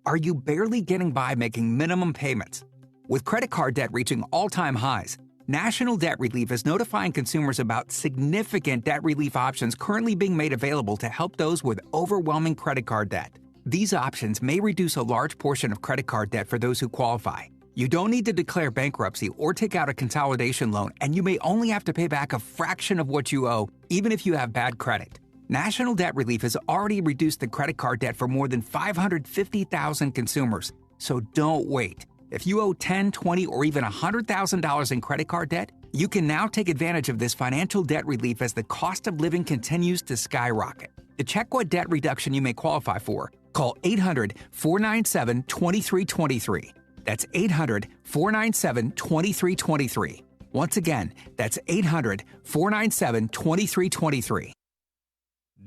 Are you barely getting by making minimum payments? With credit card debt reaching all-time highs, National Debt Relief is notifying consumers about significant debt relief options currently being made available to help those with overwhelming credit card debt. These options may reduce a large portion of credit card debt for those who qualify. You don't need to declare bankruptcy or take out a consolidation loan, and you may only have to pay back a fraction of what you owe, even if you have bad credit. National Debt Relief has already reduced the credit card debt for more than 550,000 consumers. So don't wait. If you owe $10,000, $20,000, or even $100,000 in credit card debt, you can now take advantage of this financial debt relief as the cost of living continues to skyrocket. To check what debt reduction you may qualify for, call 800-497-2323. That's 800-497-2323. Once again, that's 800-497-2323.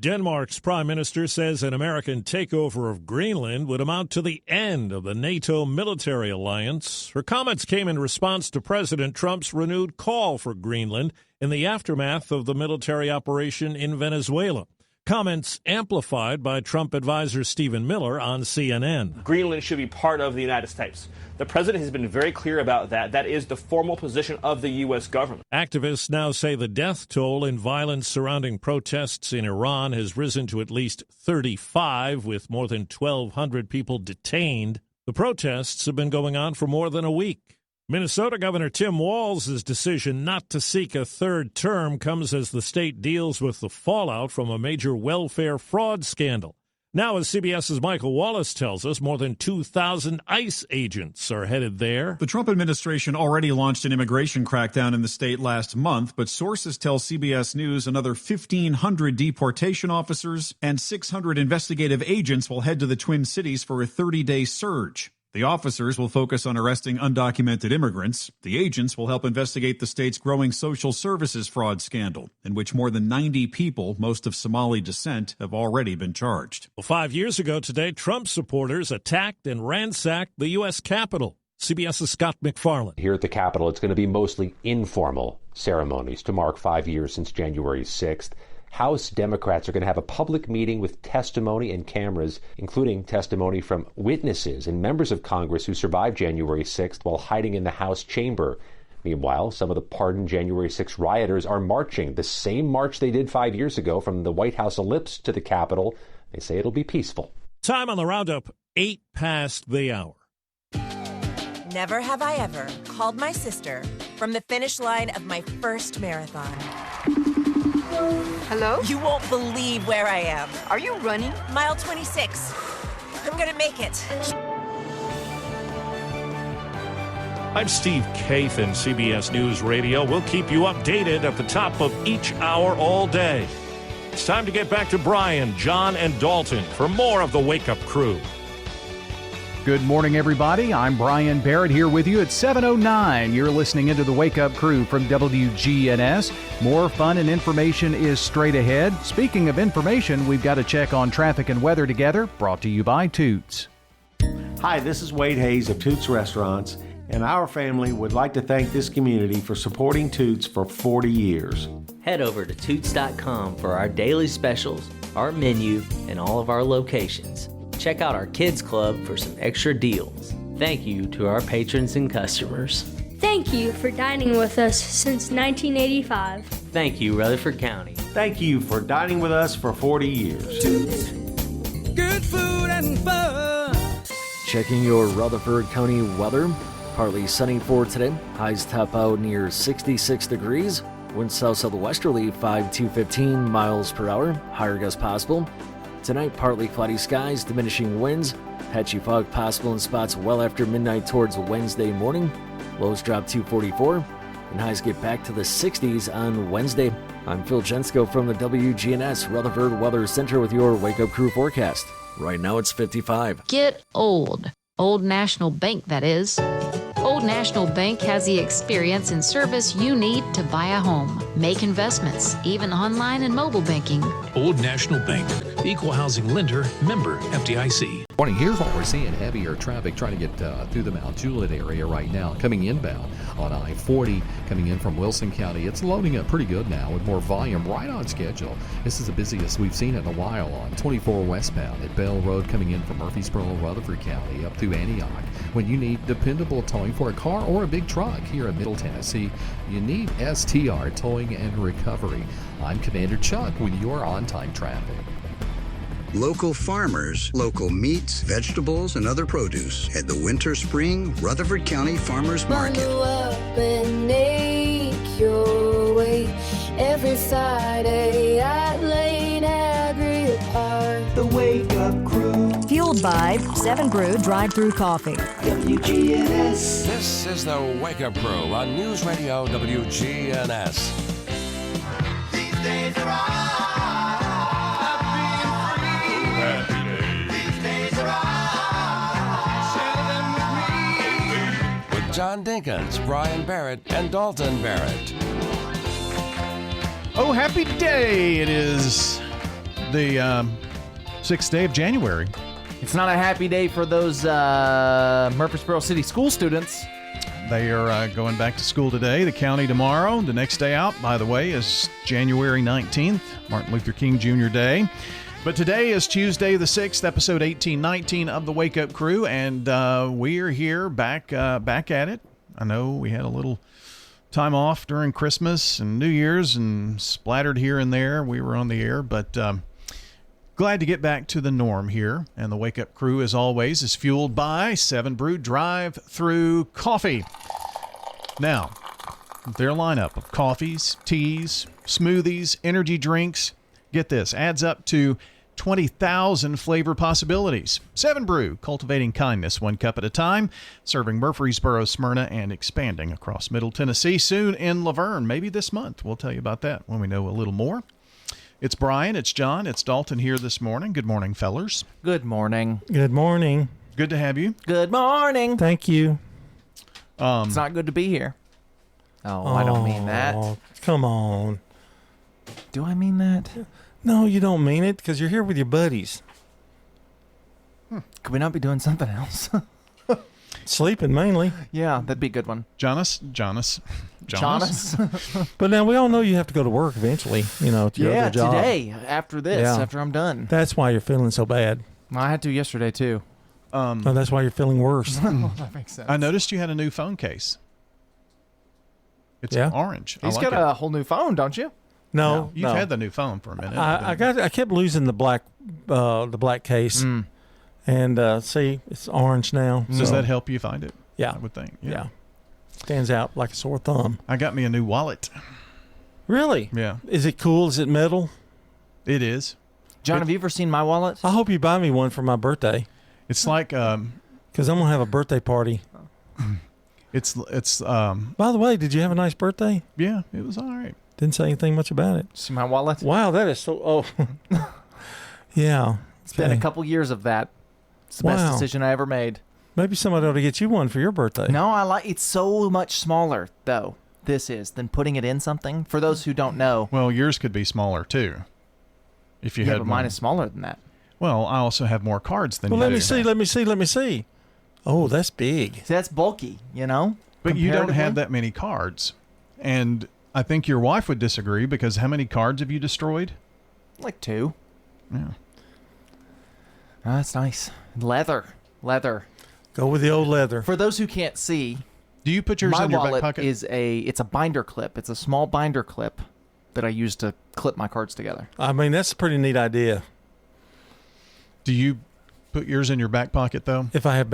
Denmark's prime minister says an American takeover of Greenland would amount to the end of the NATO military alliance. Her comments came in response to President Trump's renewed call for Greenland in the aftermath of the military operation in Venezuela. Comments amplified by Trump advisor Stephen Miller on CNN. Greenland should be part of the United States. The president has been very clear about that. That is the formal position of the U.S. government. Activists now say the death toll in violence surrounding protests in Iran has risen to at least 35, with more than 1,200 people detained. The protests have been going on for more than a week. Minnesota Governor Tim Walz's decision not to seek a third term comes as the state deals with the fallout from a major welfare fraud scandal. Now, as CBS's Michael Wallace tells us, more than 2,000 ICE agents are headed there. The Trump administration already launched an immigration crackdown in the state last month, but sources tell CBS News another 1,500 deportation officers and 600 investigative agents will head to the Twin Cities for a 30-day surge. The officers will focus on arresting undocumented immigrants. The agents will help investigate the state's growing social services fraud scandal, in which more than 90 people, most of Somali descent, have already been charged. Well, 5 years ago today, Trump supporters attacked and ransacked the U.S. Capitol. CBS's Scott McFarland. Here at the Capitol, it's going to be mostly informal ceremonies to mark 5 years since January 6th. House Democrats are going to have a public meeting with testimony and cameras, including testimony from witnesses and members of Congress who survived January 6th while hiding in the House chamber. Meanwhile, some of the pardoned January 6th rioters are marching the same march they did 5 years ago from the White House ellipse to the Capitol. They say it'll be peaceful. Time on the roundup, 8 past the hour. Never have I ever called my sister from the finish line of my first marathon. Hello? You won't believe where I am. Are you running? Mile 26. I'm gonna make it. I'm Steve Kathan, CBS News Radio. We'll keep you updated at the top of each hour all day. It's time to get back to Brian, John, and Dalton for more of the Wake Up Crew. Good morning, everybody. I'm Brian Barrett here with you at 7:09. You're listening into the Wake Up Crew from WGNS. More fun and information is straight ahead. Speaking of information, we've got to check on traffic and weather together, brought to you by Toots. Hi, this is Wade Hayes of Toots Restaurants, and our family would like to thank this community for supporting Toots for 40 years. Head over to Toots.com for our daily specials, our menu, and all of our locations. Check out our Kids Club for some extra deals. Thank you to our patrons and customers. Thank you for dining with us since 1985. Thank you, Rutherford County. Thank you for dining with us for 40 years. Good food and fun. Checking your Rutherford County weather. Partly sunny for today. Highs top out near 66 degrees. Winds south-southwesterly 5 to 15 miles per hour. Higher gusts possible. Tonight, partly cloudy skies, diminishing winds. Patchy fog possible in spots well after midnight towards Wednesday morning. Lows drop to 44, and highs get back to the 60s on Wednesday. I'm Phil Jensko from the WGNS Rutherford Weather Center with your Wake Up Crew forecast. Right now, it's 55. Get old. Old National Bank, that is. Old National Bank has the experience and service you need to buy a home, make investments, even online and mobile banking. Old National Bank, equal housing lender, member FDIC. Morning, here's what we're seeing. Heavier traffic trying to get through the Mount Juliet area right now. Coming inbound on I-40, coming in from Wilson County. It's loading up pretty good now with more volume right on schedule. This is the busiest we've seen in a while on 24 westbound at Bell Road, coming in from Murfreesboro, Rutherford County, up through Antioch. When you need dependable towing for a car or a big truck here in Middle Tennessee, you need STR Towing and Recovery. I'm Commander Chuck with your on-time traffic. Local farmers, local meats, vegetables, and other produce at the Winter Spring Rutherford County Farmers Market. Bundle up and make your way every Friday at Lane Agri Park. The Wake Up Crew. Fueled by 7 Brew Drive-Thru Coffee. WGNS. This is the Wake Up Crew on News Radio WGNS. These days are all. John Dinkins, Brian Barrett, and Dalton Barrett. Oh, happy day! It is the 6th day of January. It's not a happy day for those Murfreesboro City school students. They are going back to school today, the county tomorrow. The next day out, by the way, is January 19th, Martin Luther King Jr. Day. But today is Tuesday the 6th, episode 1819 of the Wake Up Crew, and we're here back at it. I know we had a little time off during Christmas and New Year's and splattered here and there. We were on the air, but glad to get back to the norm here. And the Wake Up Crew, as always, is fueled by 7 Brew Drive-Thru Coffee. Now, their lineup of coffees, teas, smoothies, energy drinks, get this, adds up to 20,000 flavor possibilities. 7 Brew, cultivating kindness 1 cup at a time, serving Murfreesboro, Smyrna, and expanding across Middle Tennessee, soon in Laverne, maybe this month. We'll tell you about that when we know a little more. It's Brian, it's John, it's Dalton here this morning. Good morning, fellers. Good morning. Good morning. Good to have you. Good morning. Thank you. It's not good to be here. Oh, I don't mean that. Come on. Do I mean that? No, you don't mean it, because you're here with your buddies. Could we not be doing something else? Sleeping, mainly. Yeah, that'd be a good one. Jonas. But now we all know you have to go to work eventually, to your other job. Today, after this, after I'm done. That's why you're feeling so bad. I had to yesterday, too. That's why you're feeling worse. That makes sense. I noticed you had a new phone case. It's orange. He's got a whole new phone, don't you? No, you've had the new phone for a minute. I kept losing the black case, and see, it's orange now. Does that help you find it? Yeah, I would think. Yeah, stands out like a sore thumb. I got me a new wallet. Really? Yeah. Is it cool? Is it metal? It is. John, have you ever seen my wallet? I hope you buy me one for my birthday. It's like because I'm gonna have a birthday party. It's By the way, did you have a nice birthday? Yeah, it was all right. Didn't say anything much about it. See my wallet? Wow, that is so. Oh, yeah. It's been a couple years of that. It's the best decision I ever made. Maybe somebody ought to get you one for your birthday. No, it's so much smaller though. This is than putting it in something. For those who don't know, well, yours could be smaller too. If you had but mine is smaller than that. Well, I also have more cards than you. Well, let me see. Oh, that's big. See, that's bulky, But you don't have that many cards, and I think your wife would disagree because how many cards have you destroyed? Like 2. Yeah. Oh, that's nice. Leather. Go with the old leather. For those who can't see, do you put yours in your back pocket? It's a binder clip. It's a small binder clip that I use to clip my cards together. I mean, that's a pretty neat idea. Do you put yours in your back pocket though? If I have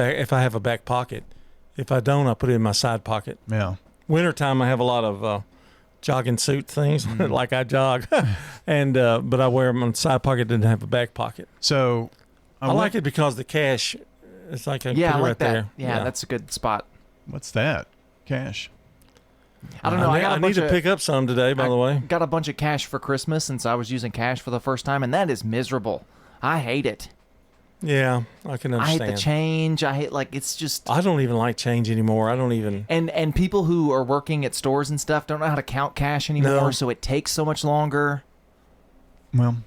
a back pocket. If I don't, I put it in my side pocket. Yeah. Wintertime, I have a lot of jogging suit things, like I jog, and but I wear them on the side pocket. Didn't have a back pocket. So I like it because the cash. It's like I put it I like right that. there. Yeah, that's a good spot. What's that? Cash. I don't know. I need to pick up some today, by the way. Got a bunch of cash for Christmas since I was using cash for the first time, and that is miserable. I hate it. Yeah, I can understand. I hate the change. I hate, it's just... I don't even like change anymore. I don't even... And people who are working at stores and stuff don't know how to count cash anymore, so it takes so much longer. Well,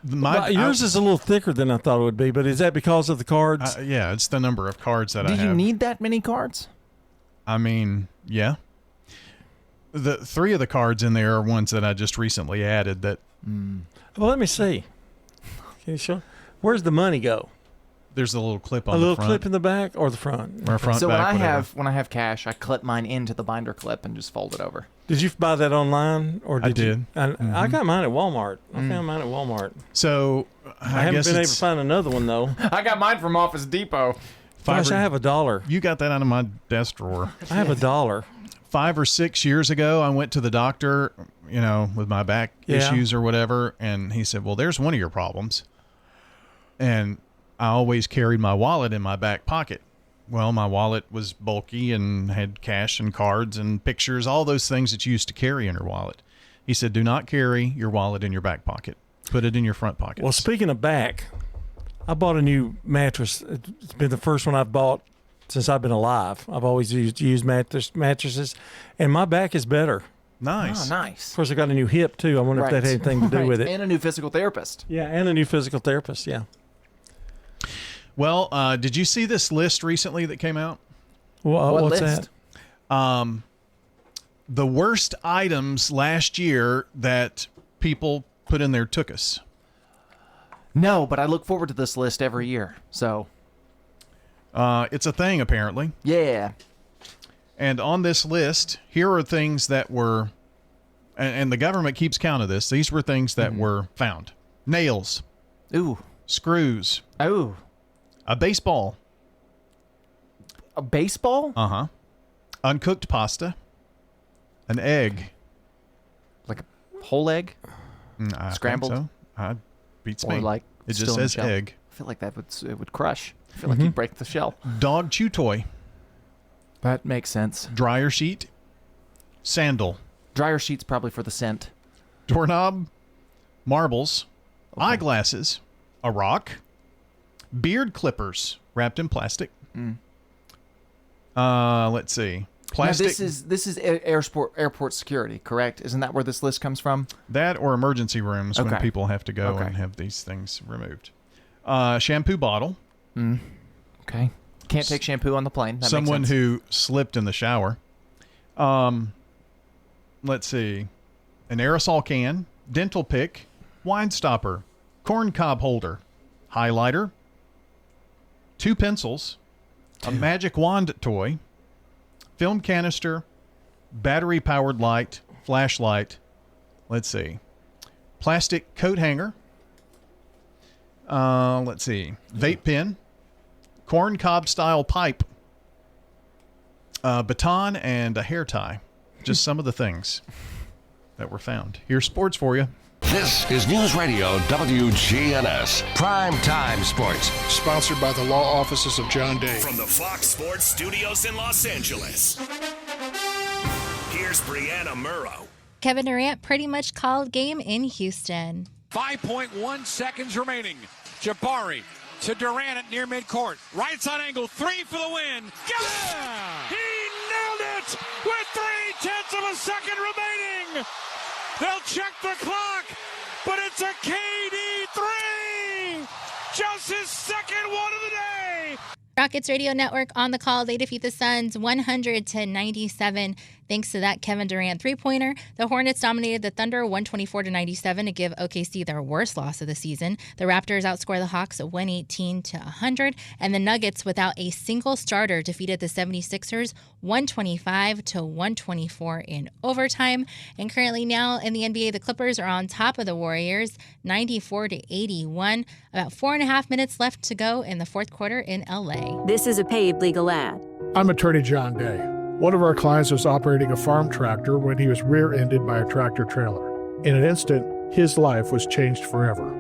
Yours is a little thicker than I thought it would be, but is that because of the cards? Yeah, it's the number of cards that I Do have. you need that many cards? I mean, yeah. The 3 of the cards in there are ones that I just recently added that. Well, let me see. Can you show? Where's the money go? There's a little clip on a the little front. clip in the back or the front? Or front, so back, when I have cash, I clip mine into the binder clip and just fold it over. Did you buy that online or I did. I got mine at Walmart. I found mine at Walmart. So I haven't been able to find another one though. I got mine from Office Depot. Gosh, I have $1. You got that out of my desk drawer. I have $1. 5 or 6 years ago, I went to the doctor, with my back issues or whatever, and he said, "Well, there's one of your problems." And I always carried my wallet in my back pocket. Well, my wallet was bulky and had cash and cards and pictures, all those things that you used to carry in your wallet. He said, "Do not carry your wallet in your back pocket. Put it in your front pocket." Well, speaking of back, I bought a new mattress. It's been the first one I've bought since I've been alive. I've always used mattresses, and my back is better. Nice. Oh, nice. Of course, I got a new hip, too. I wonder if that had anything to do with it. And a new physical therapist. Yeah, and a new physical therapist, yeah. Well, did you see this list recently that came out? What's list? that? The worst items last year that people put in their tuchus. No, but I look forward to this list every year. So it's a thing, apparently. Yeah. And on this list, here are things that were, and the government keeps count of this. These were things that were found: nails, ooh, screws, ooh, a baseball, a baseball, uncooked pasta, an egg, like a whole egg, I scrambled. think so. Beats or me. like it still just in the says shell. egg. I feel like it would crush. I feel like you'd break the shell. Dog chew toy. That makes sense. Dryer sheet, sandal. Dryer sheet's probably for the scent. Doorknob, marbles, eyeglasses, a rock, beard clippers wrapped in plastic. Let's see. Plastic. Now this is airport security, correct? Isn't that where this list comes from? That or emergency rooms when Okay. people have to go Okay. and have these things removed. Shampoo bottle. Okay. Can't take shampoo on the plane. That Someone makes sense. who slipped in the shower. Let's see. An aerosol can, dental pick, wine stopper, corn cob holder, highlighter, 2 pencils, a magic wand toy, film canister, battery-powered light, flashlight. Let's see. Plastic coat hanger. Let's see. Vape pen, corn cob style pipe, baton, and a hair tie. Just some of the things that were found. Here's sports for you. This is News Radio WGNS Prime Time Sports. Sponsored by the law offices of John Day. From the Fox Sports Studios in Los Angeles, here's Brianna Murrow. Kevin Durant pretty much called game in Houston. 5.1 seconds remaining. Jabari to Durant at near midcourt. Right side angle, 3 for the win. Yeah! He nailed it with 0.3 of a second remaining. They'll check the clock, but it's a KD 3. Just his second one of the day. Rockets Radio Network on the call. They defeat the Suns 100-97. Thanks to that Kevin Durant three-pointer, the Hornets dominated the Thunder 124-97 to give OKC their worst loss of the season. The Raptors outscored the Hawks 118-100, and the Nuggets, without a single starter, defeated the 76ers 125-124 in overtime. And currently now in the NBA, the Clippers are on top of the Warriors 94-81. About 4.5 minutes left to go in the fourth quarter in LA. This is a paid legal ad. I'm attorney John Day. One of our clients was operating a farm tractor when he was rear-ended by a tractor trailer. In an instant, his life was changed forever.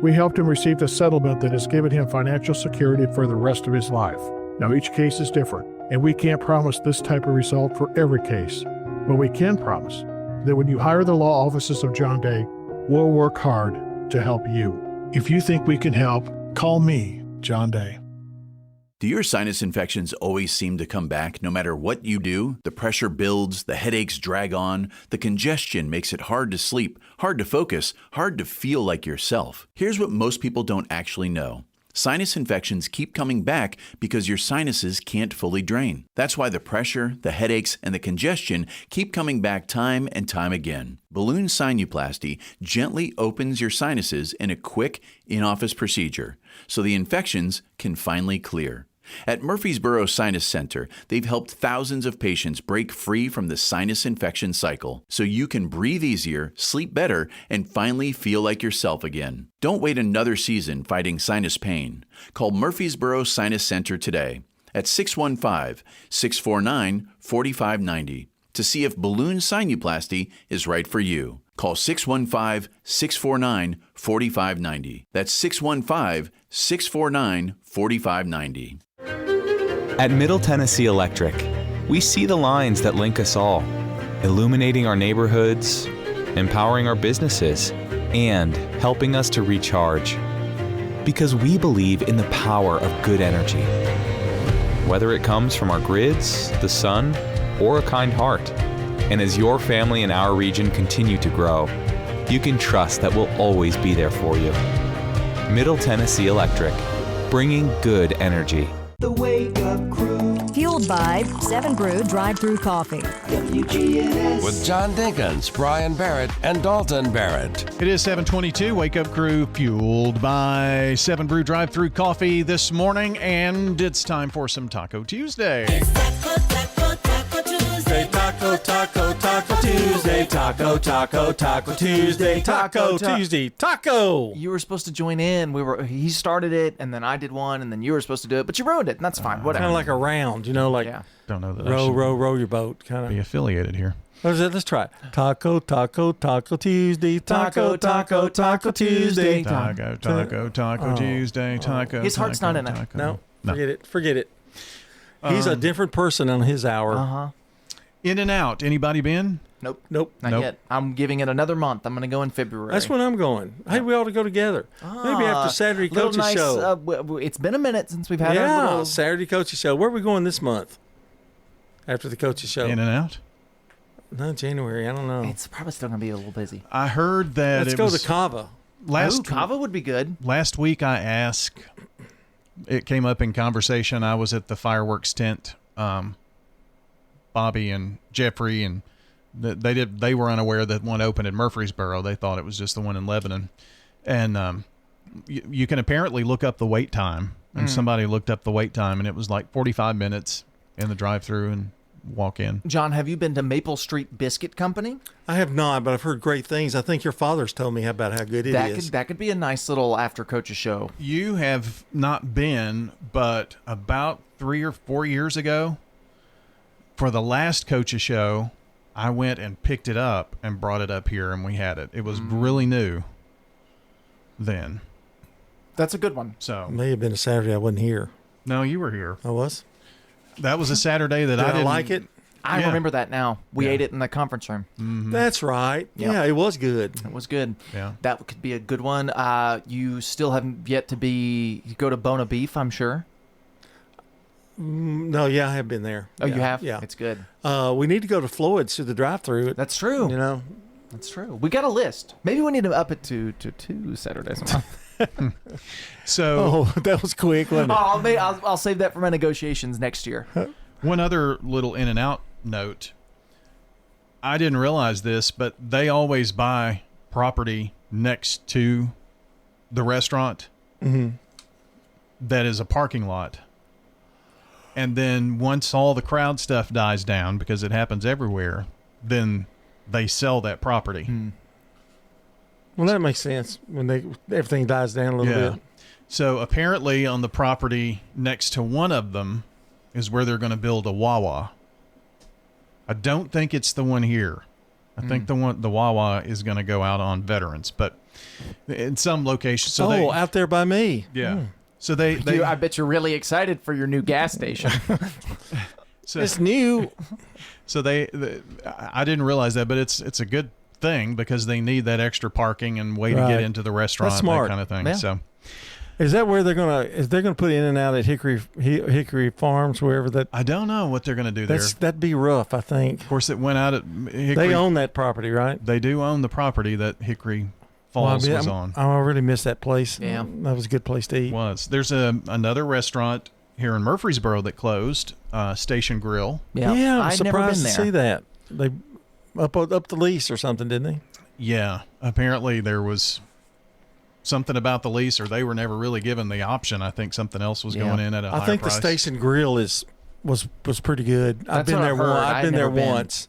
We helped him receive a settlement that has given him financial security for the rest of his life. Now, each case is different, and we can't promise this type of result for every case. But we can promise that when you hire the law offices of John Day, we'll work hard to help you. If you think we can help, call me, John Day. Do your sinus infections always seem to come back no matter what you do? The pressure builds, the headaches drag on, the congestion makes it hard to sleep, hard to focus, hard to feel like yourself. Here's what most people don't actually know. Sinus infections keep coming back because your sinuses can't fully drain. That's why the pressure, the headaches, and the congestion keep coming back time and time again. Balloon sinuplasty gently opens your sinuses in a quick, in-office procedure, so the infections can finally clear. At Murfreesboro Sinus Center, they've helped thousands of patients break free from the sinus infection cycle so you can breathe easier, sleep better, and finally feel like yourself again. Don't wait another season fighting sinus pain. Call Murfreesboro Sinus Center today at 615-649-4590 to see if balloon sinuplasty is right for you. Call 615-649-4590. That's 615-649-4590. At Middle Tennessee Electric, we see the lines that link us all, illuminating our neighborhoods, empowering our businesses, and helping us to recharge. Because we believe in the power of good energy. Whether it comes from our grids, the sun, or a kind heart. And as your family and our region continue to grow, you can trust that we'll always be there for you. Middle Tennessee Electric, bringing good energy. The Wake Up Crew. Fueled by 7 Brew Drive-Thru Coffee. WGNS. With John Dinkins, Brian Barrett, and Dalton Barrett. It is 7:22. Wake Up Crew fueled by 7 Brew Drive-Thru Coffee this morning, and it's time for some Taco Tuesday. Taco, Taco, Taco Tuesday. Taco, Taco, Taco Tuesday. Taco Tuesday. Taco. You were supposed to join in. He started it, and then I did one, and then you were supposed to do it, but you ruined it, and that's fine. Whatever. Kind of like a round, like don't know that row your boat. Kind of be affiliated here. What is it? Let's try it. Taco, Taco, Taco Tuesday. Taco, Taco, Taco Tuesday. Taco, Taco, Taco Tuesday. Taco. His heart's not in it. No, forget it. He's a different person on his hour. In and Out. Anybody been? Nope. Nope. Not yet. I'm giving it another month. I'm going to go in February. That's when I'm going. Hey, we ought to go together. Maybe after Saturday Coach's show. It's been a minute since we've had our little Saturday Coach's show. Where are we going this month? After the Coach's show. In and Out? No, January. I don't know. It's probably still going to be a little busy. I heard that Let's go to Cava. Cava would be good. Last week I asked, it came up in conversation. I was at the fireworks tent. Bobby and Jeffrey, and they were unaware that one opened in Murfreesboro. They thought it was just the one in Lebanon. And you can apparently look up the wait time. And somebody looked up the wait time, and it was like 45 minutes in the drive-thru and walk in. John, have you been to Maple Street Biscuit Company? I have not, but I've heard great things. I think your father's told me about how good it is. That could be a nice little after Coach's show. You have not been, but about 3 or 4 years ago, for the last Coach's show, I went and picked it up and brought it up here, and we had it. It was really new then. That's a good one. So it may have been a Saturday I wasn't here. No, you were here. I was? That was a Saturday that I didn't like it. I remember that now. We ate it in the conference room. Mm-hmm. That's right. Yep. Yeah, it was good. It was good. Yeah. That could be a good one. You still haven't yet to go to Bona Beef, I'm sure. No, I have been there. Oh, you have? Yeah. It's good. We need to go to Floyd's through the drive-thru. That's true. That's true. We got a list. Maybe we need to up it to 2 Saturdays a month. So that was quick, wasn't it? I'll save that for my negotiations next year. One other little in and out note. I didn't realize this, but they always buy property next to the restaurant that is a parking lot. And then once all the crowd stuff dies down, because it happens everywhere, then they sell that property. Well, that makes sense when everything dies down a little bit. So apparently on the property next to one of them is where they're going to build a Wawa. I don't think it's the one here. I think the Wawa is going to go out on Veterans, but in some locations. So out there by me. Yeah. So I bet you're really excited for your new gas station. So, it's new. So I didn't realize that, but it's a good thing because they need that extra parking and way to get into the restaurant, That's smart. that kind of thing. Yeah. So Is that where they're gonna put In-N-Out at Hickory Farms, wherever that? I don't know what they're going to do there. That'd be rough, I think. Of course, it went out at Hickory. They own that property, right? They do own the property that Hickory Falls was on. I really miss that place. Yeah. That was a good place to eat. There's another restaurant here in Murfreesboro that closed, Station Grill. Yeah, I'm I'd surprised never to been see that. They up the lease or something, didn't they? Yeah, apparently there was something about the lease, or they were never really given the option. I think something else was going in at a higher I think price. the Station Grill was pretty good. I've been there once. I've been there once.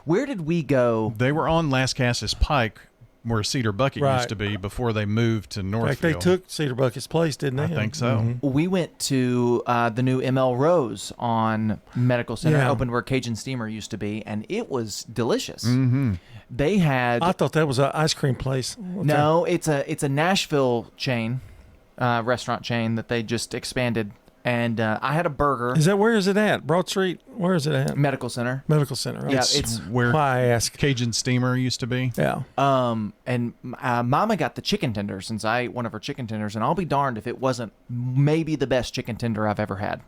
Where did we go? They were on Lascassas Pike, where Cedar Bucket used to be before they moved to Northfield. In fact, they took Cedar Bucket's place, didn't they? I think so. Mm-hmm. We went to the new ML Rose on Medical Center, opened where Cajun Steamer used to be, and it was delicious. Mm-hmm. They had. I thought that was an ice cream place. No, it's a Nashville chain, restaurant chain that they just expanded. And I had a burger. Where is it at? Broad Street? Where is it at? Medical Center. Medical Center. Yeah, it's where I asked. Cajun Steamer used to be. Yeah. And Mama got the chicken tender since I ate one of her chicken tenders, and I'll be darned if it wasn't maybe the best chicken tender I've ever had.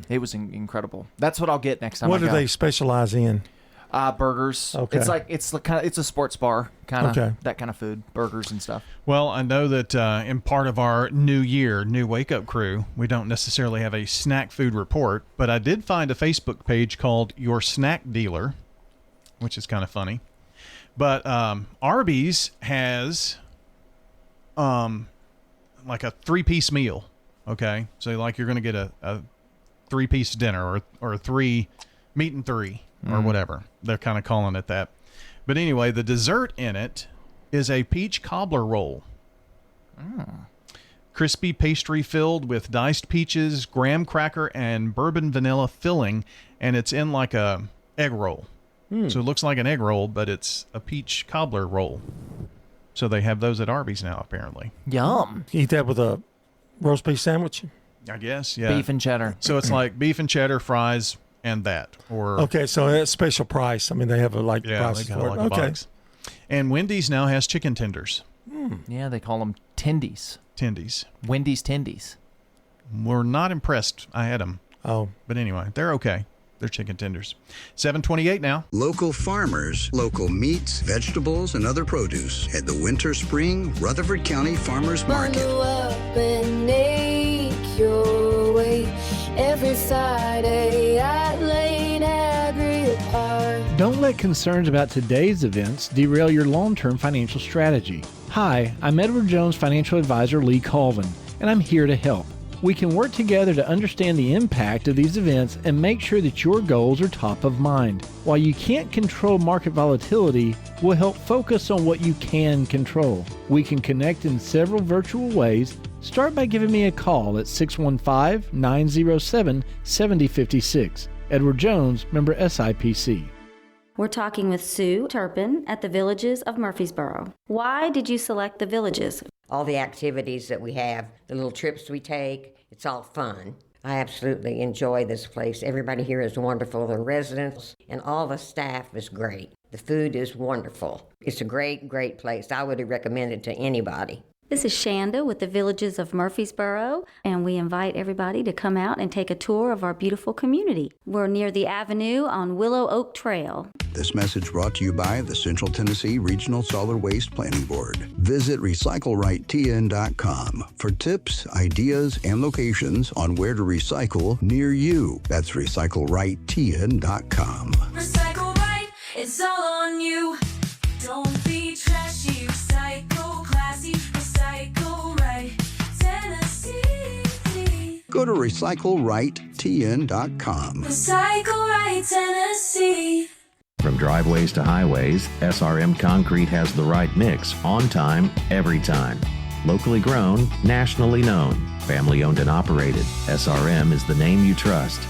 It was incredible. That's what I'll get next time. What do they specialize in? Burgers. Okay. It's a sports bar kind of that kind of food, burgers and stuff. Well, I know that in part of our new Wake Up Crew, we don't necessarily have a snack food report, but I did find a Facebook page called Your Snack Dealer, which is kind of funny. But Arby's has like a 3-piece meal. Okay, so like you're going to get a 3-piece dinner or 3 meat and 3. Or whatever. They're kind of calling it that. But anyway, the dessert in it is a peach cobbler roll. Crispy pastry filled with diced peaches, graham cracker, and bourbon vanilla filling, and it's in like a egg roll. So it looks like an egg roll, but it's a peach cobbler roll. So they have those at Arby's now, apparently. Yum. You eat that with a roast beef sandwich? I guess, yeah. Beef and cheddar. So it's like beef and cheddar, fries, and that. Or okay, so it's special price. I mean, they have prices they for got it. like a box. And Wendy's now has chicken tenders. Yeah, they call them tendies. Tendies. Wendy's tendies. We're not impressed. I had them. Oh. But anyway, they're okay. They're chicken tenders. 7:28 now. Local farmers, local meats, vegetables, and other produce at the Winter Spring Rutherford County Farmers Market. Bundle up and make your way every Friday at Lane Agri Park. Don't let concerns about today's events derail your long-term financial strategy. Hi, I'm Edward Jones Financial Advisor Lee Colvin, and I'm here to help. We can work together to understand the impact of these events and make sure that your goals are top of mind. While you can't control market volatility, we'll help focus on what you can control. We can connect in several virtual ways. Start by giving me a call at 615-907-7056. Edward Jones, member SIPC. We're talking with Sue Turpin at the Villages of Murfreesboro. Why did you select the Villages? All the activities that we have, the little trips we take, it's all fun. I absolutely enjoy this place. Everybody here is wonderful, the residents, and all the staff is great. The food is wonderful. It's a great, great place. I would recommend it to anybody. This is Shanda with the Villages of Murfreesboro, and we invite everybody to come out and take a tour of our beautiful community. We're near the Avenue on Willow Oak Trail. This message brought to you by the Central Tennessee Regional Solid Waste Planning Board. Visit RecycleRightTN.com for tips, ideas, and locations on where to recycle near you. That's RecycleRightTN.com. Recycle right, it's all on you. Don't be trashy, recycle classy, recycle right, Tennessee. Go to RecycleRightTN.com. Recycle right, Tennessee. From driveways to highways, SRM Concrete has the right mix, on time, every time. Locally grown, nationally known, family owned and operated, SRM is the name you trust.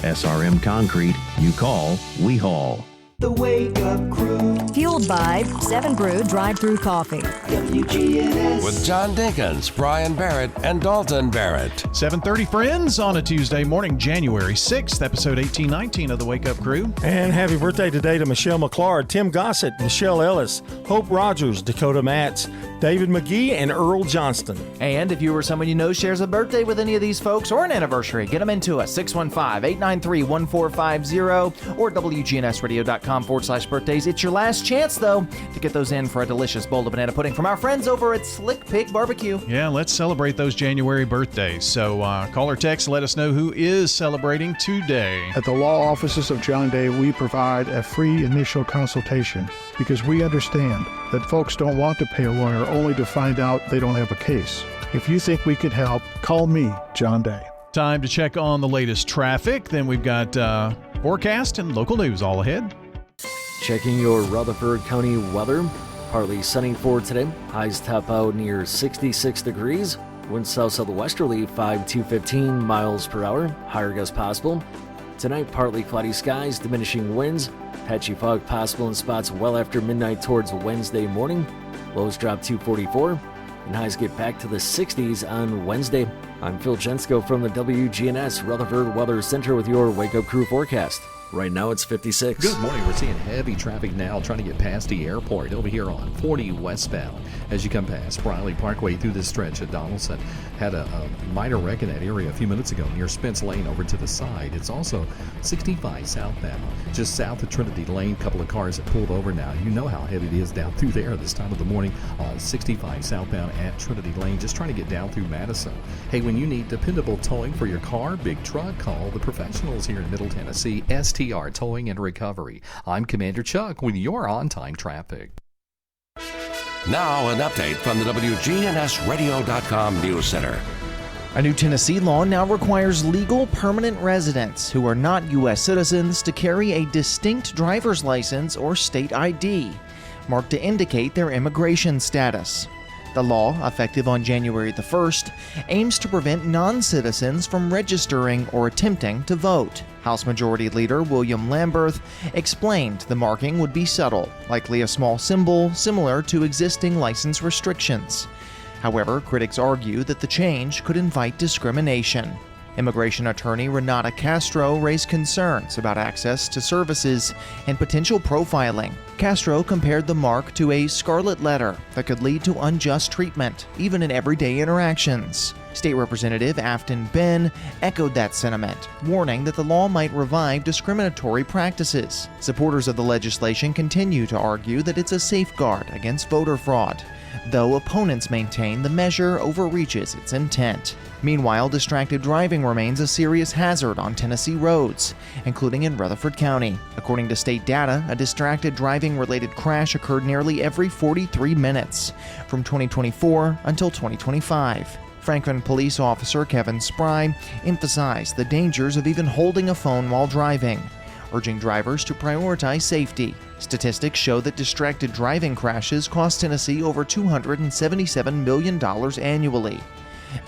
SRM Concrete, you call, we haul. The Wake Up Crew. Fueled by 7 Brew Drive-Thru Coffee. WGNS. With John Dinkins, Brian Barrett, and Dalton Barrett. 7:30, friends, on a Tuesday morning, January 6th, episode 1819 of the Wake Up Crew. And happy birthday today to Michelle McClard, Tim Gossett, Michelle Ellis, Hope Rogers, Dakota Matz, David McGee and Earl Johnston. And if you or someone you know shares a birthday with any of these folks or an anniversary, get them into us, 615-893-1450 or WGNSradio.com/birthdays. It's your last chance, though, to get those in for a delicious bowl of banana pudding from our friends over at Slick Pig Barbecue. Yeah, let's celebrate those January birthdays. So call or text, let us know who is celebrating today. At the law offices of John Day, we provide a free initial consultation because we understand that folks don't want to pay a lawyer only to find out they don't have a case. If you think we could help, call me, John Day. Time to check on the latest traffic. Then we've got forecast and local news all ahead. Checking your Rutherford County weather. Partly sunny for today. Highs top out near 66 degrees. Winds south-southwesterly 5 to 15 miles per hour. Higher gusts possible. Tonight, partly cloudy skies, diminishing winds. Patchy fog possible in spots well after midnight towards Wednesday morning. Lows drop to 44, and highs get back to the 60s on Wednesday. I'm Phil Jensko from the WGNS Rutherford Weather Center with your Wake Up Crew forecast. Right now it's 56. Good morning. We're seeing heavy traffic now trying to get past the airport over here on 40 westbound. As you come past Briley Parkway through this stretch at Donaldson. Had a minor wreck in that area a few minutes ago near Spence Lane over to the side. It's also 65 southbound. Just south of Trinity Lane, a couple of cars that pulled over now. You know how heavy it is down through there this time of the morning on 65 southbound at Trinity Lane. Just trying to get down through Madison. Hey, when you need dependable towing for your car, big truck, call the professionals here in Middle Tennessee, STR Towing and Recovery. I'm Commander Chuck with your on-time traffic. Now an update from the WGNSradio.com News Center. A new Tennessee law now requires legal permanent residents who are not U.S. citizens to carry a distinct driver's license or state ID, marked to indicate their immigration status. The law, effective on January the 1st, aims to prevent non-citizens from registering or attempting to vote. House Majority Leader William Lamberth explained the marking would be subtle, likely a small symbol similar to existing license restrictions. However, critics argue that the change could invite discrimination. Immigration attorney Renata Castro raised concerns about access to services and potential profiling. Castro compared the mark to a scarlet letter that could lead to unjust treatment, even in everyday interactions. State Representative Afton Ben echoed that sentiment, warning that the law might revive discriminatory practices. Supporters of the legislation continue to argue that it's a safeguard against voter fraud, though opponents maintain the measure overreaches its intent. Meanwhile, distracted driving remains a serious hazard on Tennessee roads, including in Rutherford County. According to state data, a distracted driving-related crash occurred nearly every 43 minutes from 2024 until 2025. Franklin police officer Kevin Spry emphasized the dangers of even holding a phone while driving, urging drivers to prioritize safety. Statistics show that distracted driving crashes cost Tennessee over $277 million annually.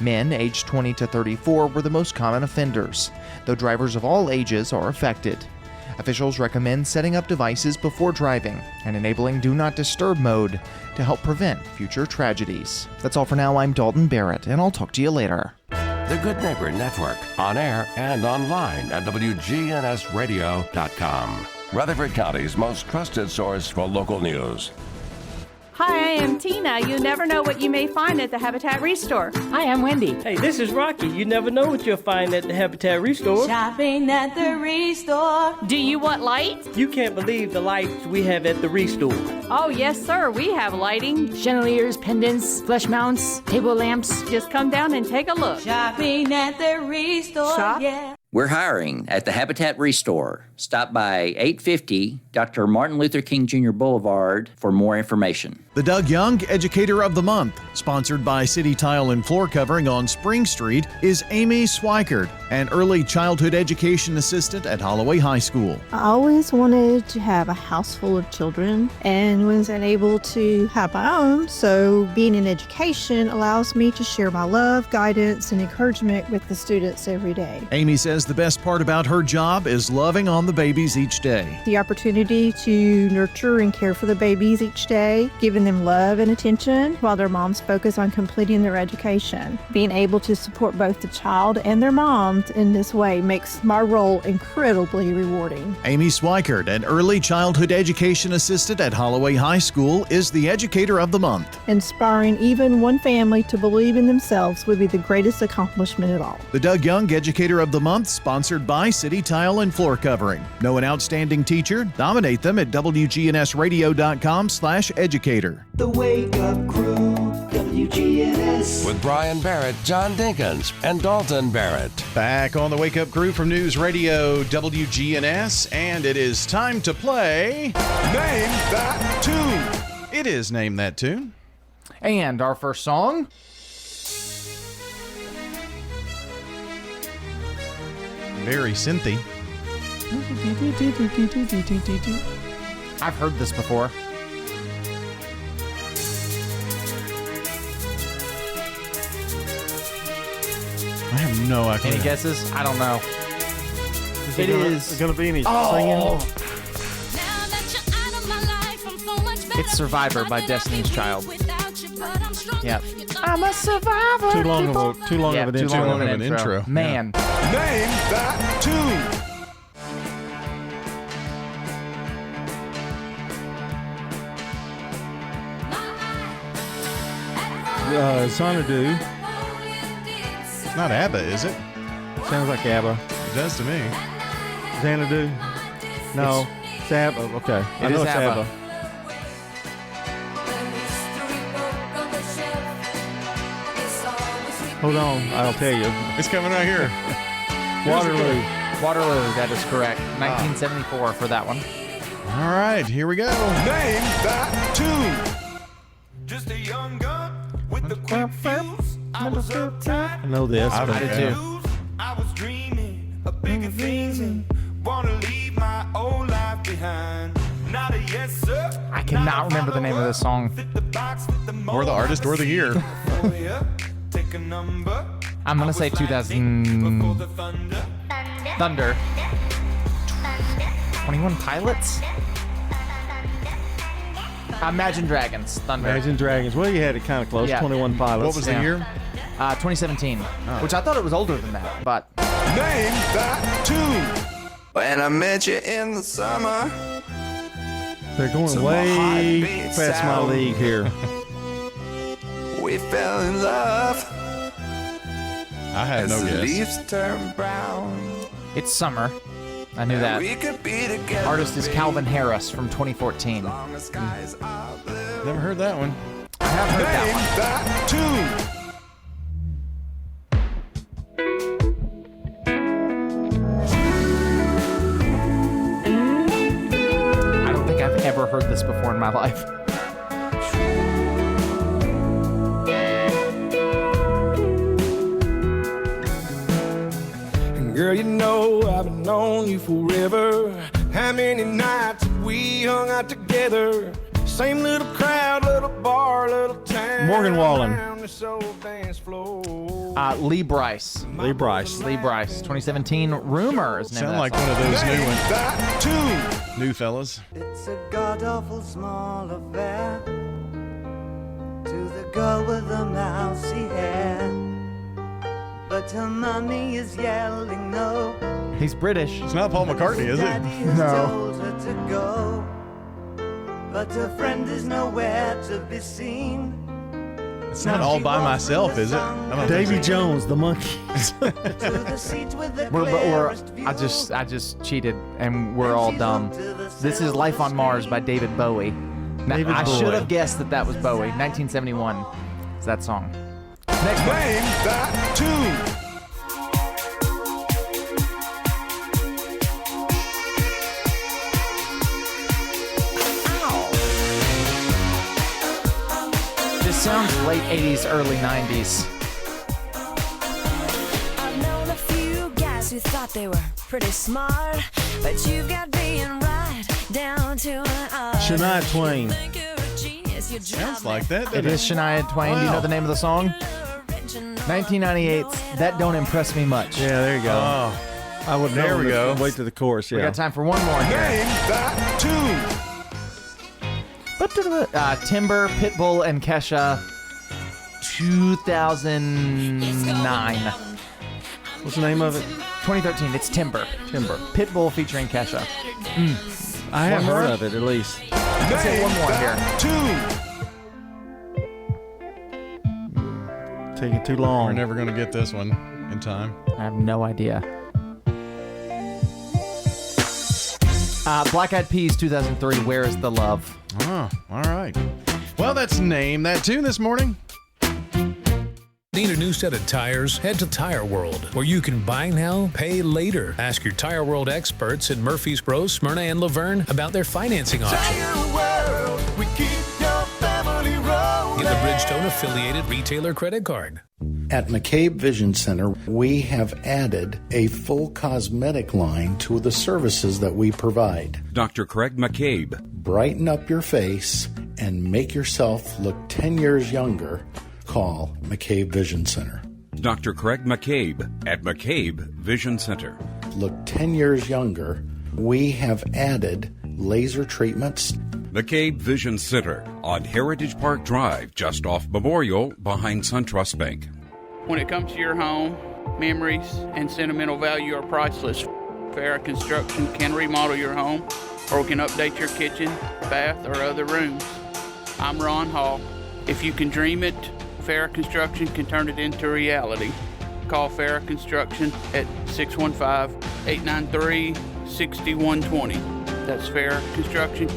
Men aged 20 to 34 were the most common offenders, though drivers of all ages are affected. Officials recommend setting up devices before driving and enabling Do Not Disturb mode to help prevent future tragedies. That's all for now. I'm Dalton Barrett, and I'll talk to you later. The Good Neighbor Network, on air and online at WGNSradio.com. Rutherford County's most trusted source for local news. Hi, I am Tina. You never know what you may find at the Habitat Restore. Hi, I'm Wendy. Hey, this is Rocky. You never know what you'll find at the Habitat Restore. Shopping at the Restore. Do you want lights? You can't believe the lights we have at the Restore. Oh, yes, sir. We have lighting. Chandeliers, pendants, flush mounts, table lamps. Just come down and take a look. Shopping at the Restore. Shop? Yeah. We're hiring at the Habitat Restore. Stop by 850 Dr. Martin Luther King Jr. Boulevard for more information. The Doug Young Educator of the Month, sponsored by City Tile and Floor Covering on Spring Street, is Amy Swikert, an early childhood education assistant at Holloway High School. I always wanted to have a house full of children and wasn't able to have my own, so being in education allows me to share my love, guidance, and encouragement with the students every day. Amy says says the best part about her job is loving on the babies each day. The opportunity to nurture and care for the babies each day, giving them love and attention while their moms focus on completing their education. Being able to support both the child and their moms in this way makes my role incredibly rewarding. Amy Swikert, an early childhood education assistant at Holloway High School, is the Educator of the Month. Inspiring even one family to believe in themselves would be the greatest accomplishment of all. The Doug Young Educator of the Month, sponsored by City Tile and Floor Covering. Know an outstanding teacher? Nominate them at WGNSradio.com/educator. The Wake Up Crew, WGNS. With Brian Barrett, John Dinkins, and Dalton Barrett. Back on the Wake Up Crew from News Radio WGNS, and it is time to play Name That Tune. It is Name That Tune. And our first song. Very synthy. I've heard this before. I have no idea. Any guesses? I don't know. It is going to be any singing. It's Survivor by Destiny's Child. Yep. I'm a survivor. Too long of an intro. Man. Yeah. Name that tune. Xanadu. It's not ABBA, is it? Sounds like ABBA. It does to me. Xanadu. No. It's ABBA. Okay. I know it's ABBA. Hold on, I'll tell you. It's coming right here. Waterloo. Waterloo, that is correct. 1974 for that one. All right, here we go. Name that tune. Just a young gun with the quick fuse. I was uptight. I know this. I did too. I was dreaming of bigger things and wanna leave my old life behind. Not a yes, sir. I cannot remember the name of this song. Or the artist or the year. Take a number. I'm going to say 2000. Thunder. 21 Pilots? Imagine Dragons. Thunder. Imagine Dragons. Well, you had it kind of close. Yeah. 21 Pilots. What was the year? 2017. Which I thought it was older than that, but. Name that tune. When I met you in the summer. They're going way past my league here. We fell in love. I had no guess. Leaves turn brown. It's summer. I knew that. We could be together. Artist is Calvin Harris from 2014. Never heard that one. I have heard that one. That tune. I don't think I've ever heard this before in my life. Girl, you know I've been on you forever. How many nights have we hung out together? Same little crowd, little bar, little town. Morgan Wallen. Lee Bryce. Lee Bryce. 2017. Rumor is the name Sound of like that one of those new ones. That tune. New fellas. It's a god-awful small affair to the girl with the mousy hair. But her mommy is yelling no. He's British. It's not Paul McCartney, is it? No. Told her to go, but her friend is nowhere to be seen. It's not all by myself, is it? Davy Jones, the monkey. I just cheated, and we're all dumb. This is Life on Mars by David Bowie. Now, I should have guessed that was Bowie. 1971 is that song. Next one. Name that tune. This sounds late 80s, early 90s. I've known a few guys who thought they were pretty smart, but you've got being right down to an art. Shania Twain. Sounds like that. It is Shania Twain. Do you know the name of the song? 1998's That Don't Impress Me Much. Yeah, there you go. Oh. I would know. There we go. Wait to the chorus. Yeah. We got time for one more here. Name that tune. Timber, Pitbull, and Kesha, 2009. What's the name of it? 2013. It's Timber. Pitbull featuring Kesha. I have heard of it at least. Let's hit one more here. Taking too long. We're never going to get this one in time. I have no idea. Black Eyed Peas, 2003, Where is the Love? Oh, all right. Well, that's Name That Tune this morning. Need a new set of tires? Head to Tire World, where you can buy now, pay later. Ask your Tire World experts in Murfreesboro, Smyrna, and Laverne about their financing options. We keep your family rolling. Get the Bridgestone affiliated retailer credit card. At McCabe Vision Center, we have added a full cosmetic line to the services that we provide. Dr. Craig McCabe. Brighten up your face and make yourself look 10 years younger. Call McCabe Vision Center. Dr. Craig McCabe at McCabe Vision Center. Look 10 years younger. We have added laser treatments. McCabe Vision Center on Heritage Park Drive, just off Memorial, behind SunTrust Bank. When it comes to your home, memories and sentimental value are priceless. Farrah Construction can remodel your home or can update your kitchen, bath, or other rooms. I'm Ron Hall. If you can dream it, Farrah Construction can turn it into reality. Call Farrah Construction at 615-893-6120. That's Farrah Construction.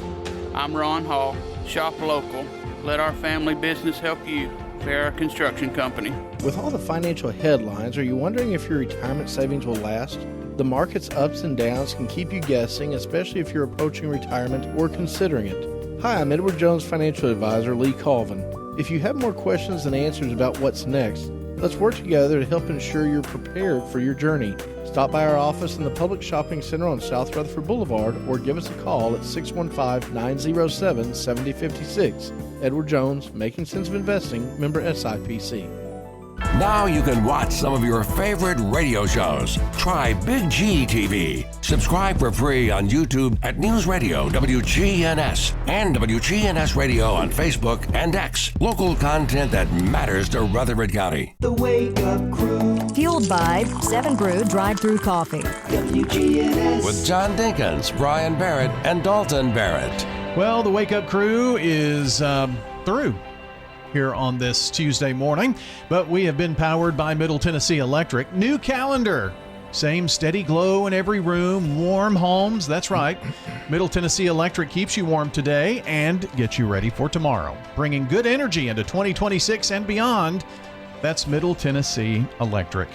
I'm Ron Hall. Shop local. Let our family business help you. Farrah Construction Company. With all the financial headlines, are you wondering if your retirement savings will last? The market's ups and downs can keep you guessing, especially if you're approaching retirement or considering it. Hi, I'm Edward Jones Financial Advisor Lee Colvin. If you have more questions than answers about what's next, let's work together to help ensure you're prepared for your journey. Stop by our office in the Public Shopping Center on South Rutherford Boulevard or give us a call at 615-907-7056. Edward Jones, Making Sense of Investing, member SIPC. Now you can watch some of your favorite radio shows. Try Big G TV. Subscribe for free on YouTube at News Radio WGNS and WGNS Radio on Facebook and X. Local content that matters to Rutherford County. The Wake Up Crew. Fueled by 7 Brew Drive-Thru Coffee. WGNS. With John Dinkins, Brian Barrett, and Dalton Barrett. Well, the Wake Up Crew is through here on this Tuesday morning, but we have been powered by Middle Tennessee Electric. New calendar. Same steady glow in every room, warm homes. That's right. Middle Tennessee Electric keeps you warm today and gets you ready for tomorrow, bringing good energy into 2026 and beyond. That's Middle Tennessee Electric.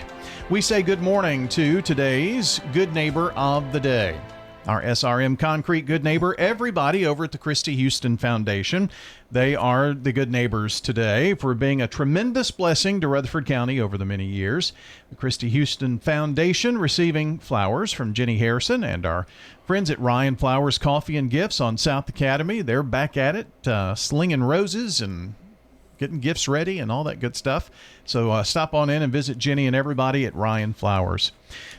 We say good morning to today's Good Neighbor of the Day. Our SRM Concrete Good Neighbor, everybody over at the Christy Houston Foundation. They are the good neighbors today for being a tremendous blessing to Rutherford County over the many years. The Christy Houston Foundation receiving flowers from Jenny Harrison and our friends at Ryan Flowers Coffee and Gifts on South Academy. They're back at it, slinging roses and getting gifts ready and all that good stuff. So stop on in and visit Jenny and everybody at Ryan Flowers.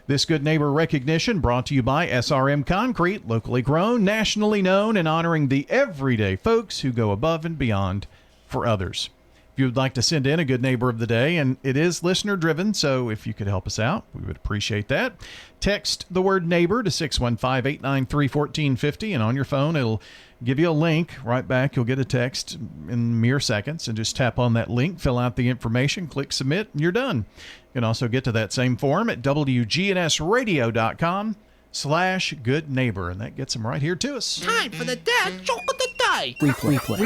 This Good Neighbor recognition brought to you by SRM Concrete, locally grown, nationally known, and honoring the everyday folks who go above and beyond for others. If you would like to send in a Good Neighbor of the Day, and it is listener driven, so if you could help us out, we would appreciate that. Text the word neighbor to 615-893-1450, and on your phone it'll give you a link right back. You'll get a text in mere seconds, and just tap on that link, fill out the information, click submit, and you're done. You can also get to that same form at WGNSradio.com/Good Neighbor, and that gets them right here to us. Time for the dad joke of the day. Replay.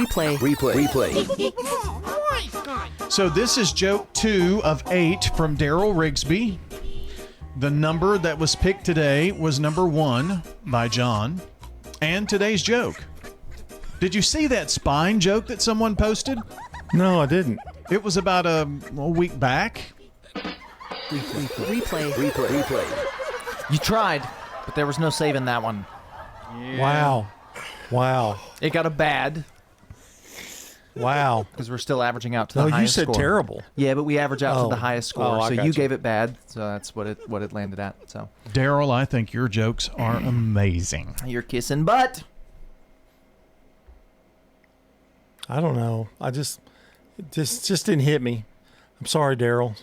So this is joke 2 of 8 from Daryl Rigsby. The number that was picked today was number 1 by John. And today's joke. Did you see that spine joke that someone posted? No, I didn't. It was about a week back. Replay. You tried, but there was no saving that one. Yeah. Wow. It got a bad. Wow. Because we're still averaging out to No, the you highest said score. terrible. Yeah, but we average out Oh. to the highest score. Oh, I so got you you. gave it bad. So that's what it landed at. So Daryl, I think your jokes are amazing. you're kissing butt. I don't know. It just didn't hit me. I'm sorry, Daryl.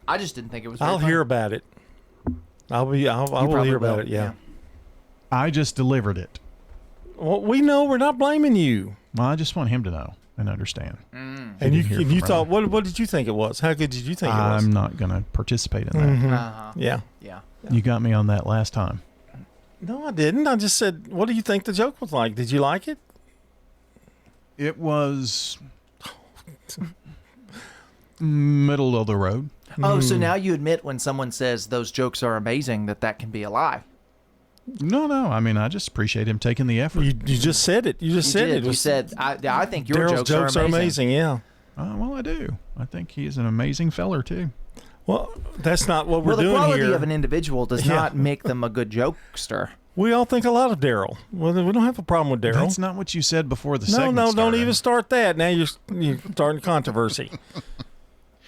I just didn't think it was. Very I'll funny. hear about it. I will probably hear about will, it. Yeah. I just delivered it. Well, we know we're not blaming you. Well, I just want him to know and understand. And you thought, what did you think it was? How good did you think it was? I'm not going to participate in that. Mhm. Uh-huh. Yeah. Yeah. You got me on that last time. No, I didn't. I just said, what do you think the joke was like? Did you like it? It was middle of the road. Oh, so now you admit when someone says those jokes are amazing that can be a lie. No. I mean, I just appreciate him taking the effort. You just said it. You just said did. it. You said I think your Daryl's jokes are amazing. Yeah. Well, I do. I think he's an amazing feller too. Well, that's not what we're Well, the doing quality here. of an individual does Yeah. not make them a good jokester. We all think a lot of Daryl. Well, we don't have a problem with Daryl. That's not what you said before the segment No, started. don't even start that. Now you're starting controversy.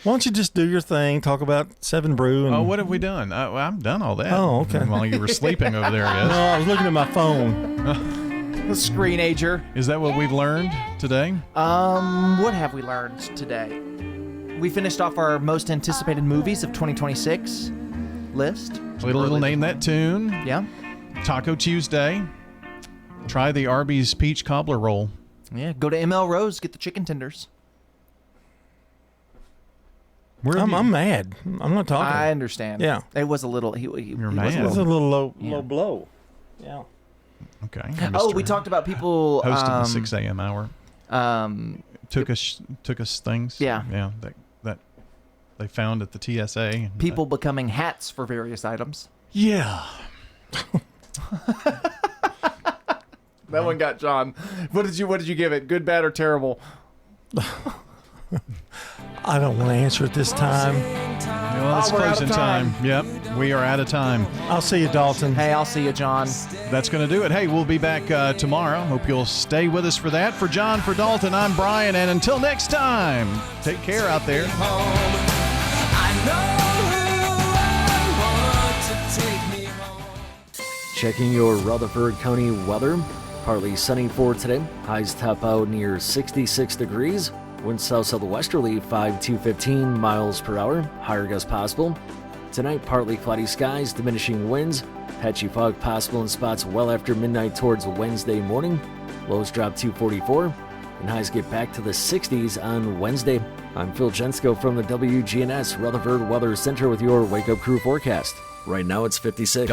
Why don't you just do your thing? Talk about Seven Brew. And, Oh, what have we done? I've done all that. Oh, okay. While you were sleeping over there, No, yes. I was looking at my phone. The screenager. Is that what we've learned today? What have we learned today? We finished off our most anticipated movies of 2026 list. Little name that tune. Yeah. Taco Tuesday. Try the Arby's peach cobbler roll. Yeah. Go to ML Rose, get the chicken tenders. I'm mad. I'm not talking. I understand. Yeah. It was a little. You're mad. It was a little low blow. Yeah. Okay. Oh, we talked about people Hosted the 6 a.m. hour. Took us things. Yeah. Yeah. That they found at the TSA. People becoming hats for various items. Yeah. That one got John. What did you give it? Good, bad, or terrible? I don't want to answer it this time. Well, it's we're out of closing time. Yep. We are out of time. I'll see you, Dalton. Hey, I'll see you, John. That's going to do it. Hey, we'll be back tomorrow. Hope you'll stay with us for that. For John, for Dalton, I'm Brian. And until next time, take care out there. Checking your Rutherford County weather. Partly sunny for today. Highs top out near 66 degrees. Winds south-southwesterly 5 to 15 miles per hour. Higher gusts possible. Tonight, partly cloudy skies, diminishing winds. Patchy fog possible in spots well after midnight towards Wednesday morning. Lows drop to 44. And highs get back to the 60s on Wednesday. I'm Phil Jensko from the WGNS Rutherford Weather Center with your Wake Up Crew forecast. Right now it's 56.